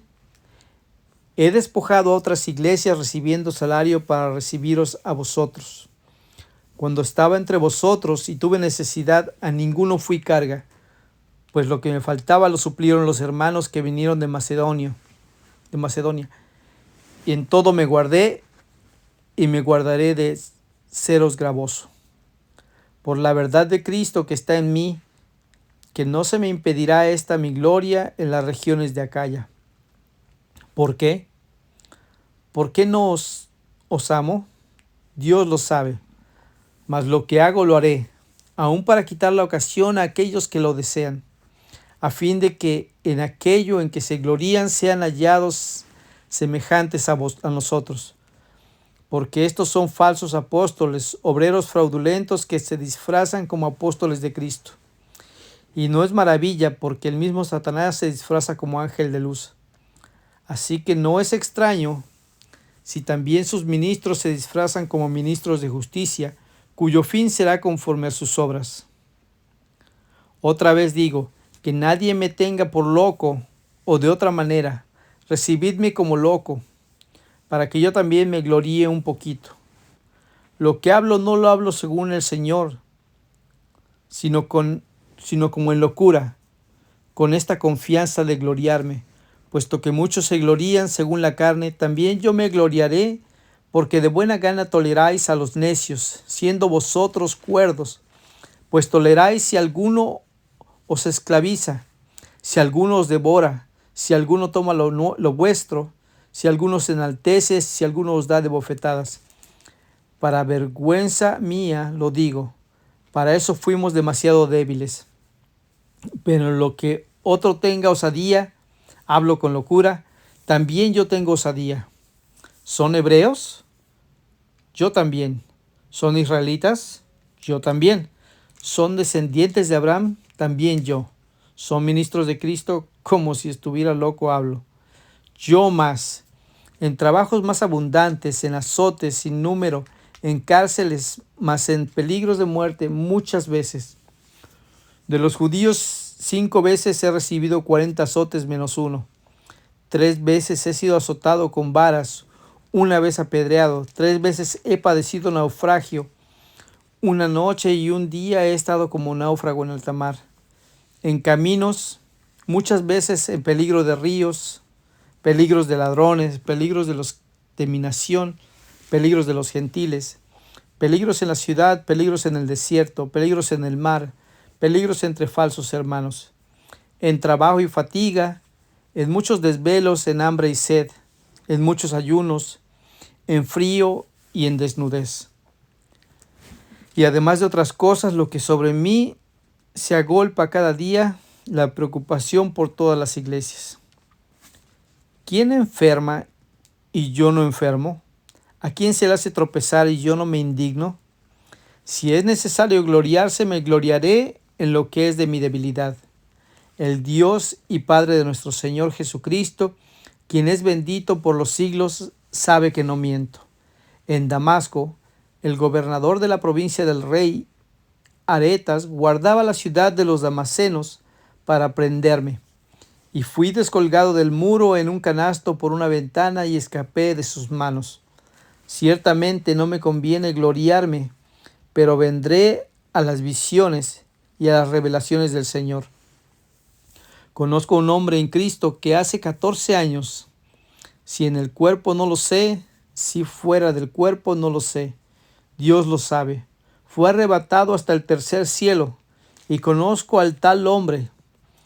He despojado a otras iglesias recibiendo salario para recibiros a vosotros. Cuando estaba entre vosotros y tuve necesidad, a ninguno fui carga, pues lo que me faltaba lo suplieron los hermanos que vinieron de Macedonia. Y en todo me guardé y me guardaré de seros gravoso. Por la verdad de Cristo que está en mí, que no se me impedirá esta mi gloria en las regiones de Acaya. ¿Por qué? ¿Por qué no os amo? Dios lo sabe. Mas lo que hago lo haré, aun para quitar la ocasión a aquellos que lo desean, a fin de que en aquello en que se glorían sean hallados semejantes a nosotros. Porque estos son falsos apóstoles, obreros fraudulentos que se disfrazan como apóstoles de Cristo. Y no es maravilla, porque el mismo Satanás se disfraza como ángel de luz. Así que no es extraño si también sus ministros se disfrazan como ministros de justicia, cuyo fin será conforme a sus obras. Otra vez digo, que nadie me tenga por loco, o de otra manera, recibidme como loco, para que yo también me gloríe un poquito. Lo que hablo no lo hablo según el Señor, sino como en locura, con esta confianza de gloriarme, puesto que muchos se glorían según la carne, también yo me gloriaré, porque de buena gana toleráis a los necios, siendo vosotros cuerdos, pues toleráis si alguno os esclaviza, si alguno os devora, si alguno toma lo vuestro, si alguno se enaltece, si alguno os da de bofetadas. Para vergüenza mía lo digo, para eso fuimos demasiado débiles. Pero en lo que otro tenga osadía, hablo con locura, también yo tengo osadía. ¿Son hebreos? Yo también. ¿Son israelitas? Yo también. ¿Son descendientes de Abraham? También yo. ¿Son ministros de Cristo? Como si estuviera loco hablo. yo más, en trabajos más abundantes, en azotes sin número, en cárceles, más en peligros de muerte muchas veces. De los judíos 5 veces he recibido 40 azotes menos uno. 3 veces he sido azotado con varas, 1 vez apedreado, 3 veces he padecido naufragio. 1 noche y 1 día he estado como náufrago en alta mar. En caminos, muchas veces en peligro de ríos, peligros de ladrones, peligros de mi nación, peligros de los gentiles, peligros en la ciudad, peligros en el desierto, peligros en el mar, peligros entre falsos hermanos, en trabajo y fatiga, en muchos desvelos, en hambre y sed, en muchos ayunos, en frío y en desnudez. Y además de otras cosas, lo que sobre mí se agolpa cada día, la preocupación por todas las iglesias. ¿Quién enferma y yo no enfermo? ¿A quién se le hace tropezar y yo no me indigno? Si es necesario gloriarse, me gloriaré en lo que es de mi debilidad. El Dios y Padre de nuestro Señor Jesucristo, quien es bendito por los siglos, sabe que no miento. En Damasco, el gobernador de la provincia del rey Aretas guardaba la ciudad de los damasenos para prenderme, y fui descolgado del muro en un canasto por una ventana y escapé de sus manos. Ciertamente no me conviene gloriarme, pero vendré a las visiones y a las revelaciones del Señor. Conozco un hombre en Cristo que hace 14 años, si en el cuerpo no lo sé, si fuera del cuerpo no lo sé, Dios lo sabe, fue arrebatado hasta el tercer cielo, y conozco al tal hombre,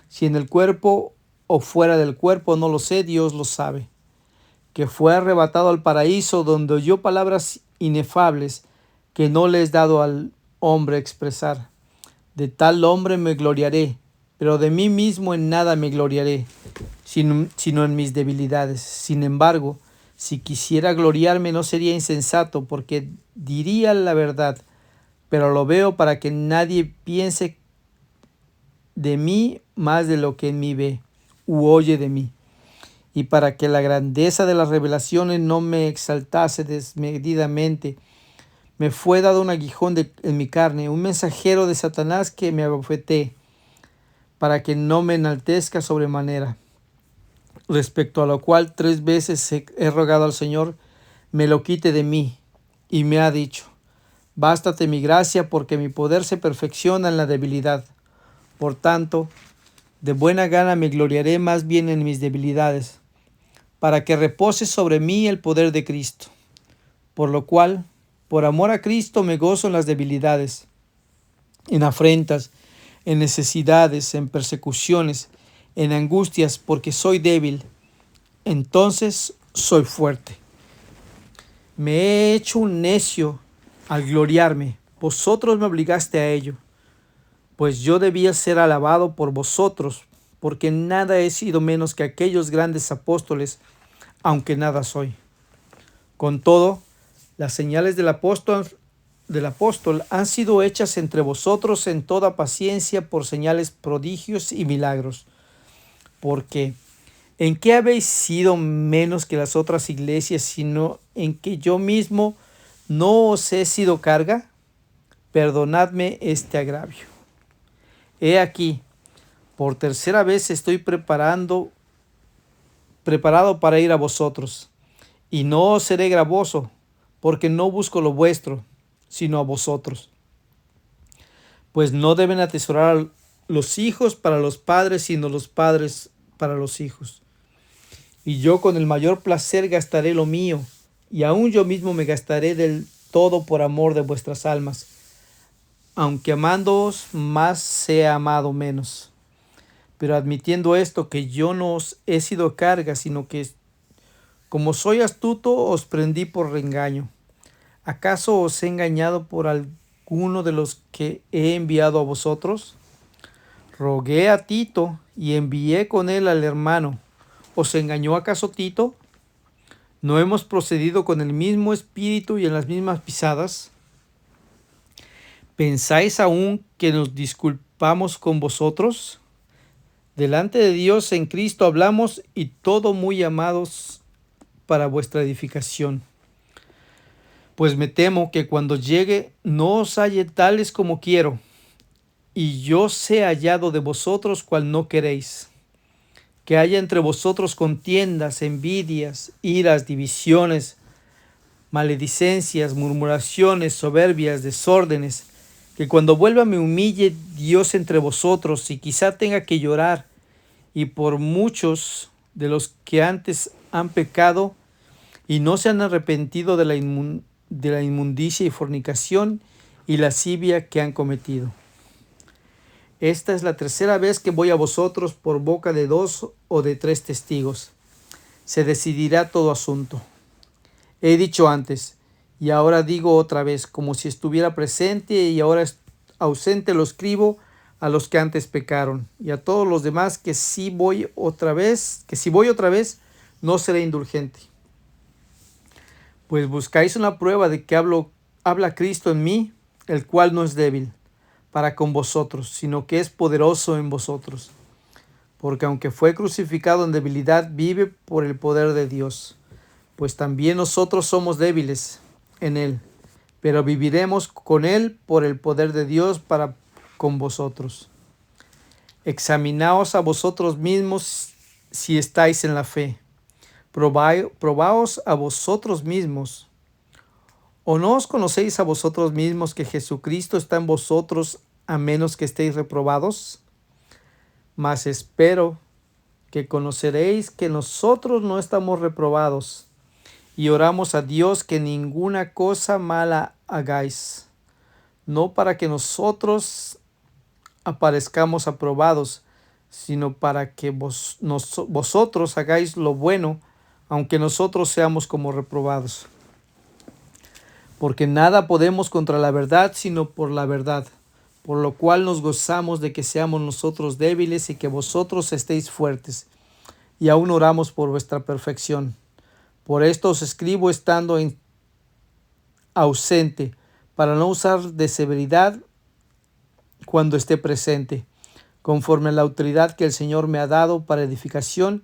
si en el cuerpo o fuera del cuerpo no lo sé, Dios lo sabe, que fue arrebatado al paraíso, donde oyó palabras inefables que no le es dado al hombre expresar. De tal hombre me gloriaré, pero de mí mismo en nada me gloriaré, sino en mis debilidades. Sin embargo, si quisiera gloriarme no sería insensato, porque diría la verdad, pero lo veo para que nadie piense de mí más de lo que en mí ve u oye de mí, y para que la grandeza de las revelaciones no me exaltase desmedidamente, me fue dado un aguijón en mi carne, un mensajero de Satanás que me abofeté, para que no me enaltezca sobremanera. Respecto a lo cual 3 veces he rogado al Señor me lo quite de mí, y me ha dicho: bástate mi gracia, porque mi poder se perfecciona en la debilidad. Por tanto, de buena gana me gloriaré más bien en mis debilidades, para que repose sobre mí el poder de Cristo. Por lo cual, por amor a Cristo, me gozo en las debilidades, en afrentas, en necesidades, en persecuciones, en angustias, porque soy débil, entonces soy fuerte. Me he hecho un necio al gloriarme, vosotros me obligaste a ello, pues yo debía ser alabado por vosotros, porque nada he sido menos que aquellos grandes apóstoles, aunque nada soy. Con todo, las señales del apóstol han sido hechas entre vosotros en toda paciencia por señales, prodigios y milagros. Porque, ¿en qué habéis sido menos que las otras iglesias, sino en que yo mismo no os he sido carga? Perdonadme este agravio. He aquí, por tercera vez estoy preparado para ir a vosotros, y no os seré gravoso, porque no busco lo vuestro, sino a vosotros. Pues no deben atesorar los hijos para los padres, sino los padres para los hijos. Y yo con el mayor placer gastaré lo mío, y aún yo mismo me gastaré del todo por amor de vuestras almas, aunque amándoos más sea amado menos. Pero admitiendo esto, que yo no os he sido carga, sino que, como soy astuto, os prendí por engaño. ¿Acaso os he engañado por alguno de los que he enviado a vosotros? Rogué a Tito y envié con él al hermano. ¿Os engañó acaso Tito? ¿No hemos procedido con el mismo espíritu y en las mismas pisadas? ¿Pensáis aún que nos disculpamos con vosotros? delante de Dios en Cristo hablamos, y todo muy amados para vuestra edificación. Pues me temo que cuando llegue no os halle tales como quiero, y yo sea hallado de vosotros cual no queréis, que haya entre vosotros contiendas, envidias, iras, divisiones, maledicencias, murmuraciones, soberbias, desórdenes, que cuando vuelva me humille Dios entre vosotros, y quizá tenga que llorar, y por muchos de los que antes han pecado y no se han arrepentido de la inmundicia y fornicación y lascivia que han cometido. Esta es la tercera vez que voy a vosotros por boca de 2 o de 3 testigos. Se decidirá todo asunto. He dicho antes, y ahora digo otra vez, como si estuviera presente y ahora ausente, lo escribo a los que antes pecaron, y a todos los demás que si voy otra vez, no seré indulgente. Pues buscáis una prueba de que habla Cristo en mí, el cual no es débil para con vosotros, sino que es poderoso en vosotros. Porque aunque fue crucificado en debilidad, vive por el poder de Dios. Pues también nosotros somos débiles en él, pero viviremos con él por el poder de Dios para con vosotros. Examinaos a vosotros mismos si estáis en la fe. Probaos a vosotros mismos. ¿O no os conocéis a vosotros mismos que Jesucristo está en vosotros, a menos que estéis reprobados? Mas espero que conoceréis que nosotros no estamos reprobados, y oramos a Dios que ninguna cosa mala hagáis, no para que nosotros aparezcamos aprobados, sino para que vosotros hagáis lo bueno, aunque nosotros seamos como reprobados. Porque nada podemos contra la verdad, sino por la verdad, por lo cual nos gozamos de que seamos nosotros débiles y que vosotros estéis fuertes, y aún oramos por vuestra perfección. Por esto os escribo estando ausente, para no usar de severidad cuando esté presente, conforme a la autoridad que el Señor me ha dado para edificación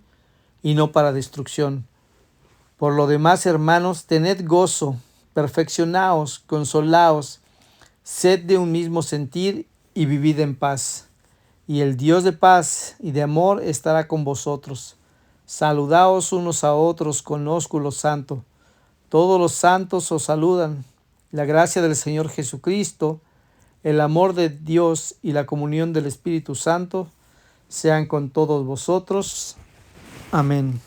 y no para destrucción. Por lo demás, hermanos, tened gozo, perfeccionaos, consolaos, sed de un mismo sentir y vivid en paz. Y el Dios de paz y de amor estará con vosotros. Saludaos unos a otros con ósculo santo. Todos los santos os saludan. La gracia del Señor Jesucristo, el amor de Dios y la comunión del Espíritu Santo sean con todos vosotros. Amén.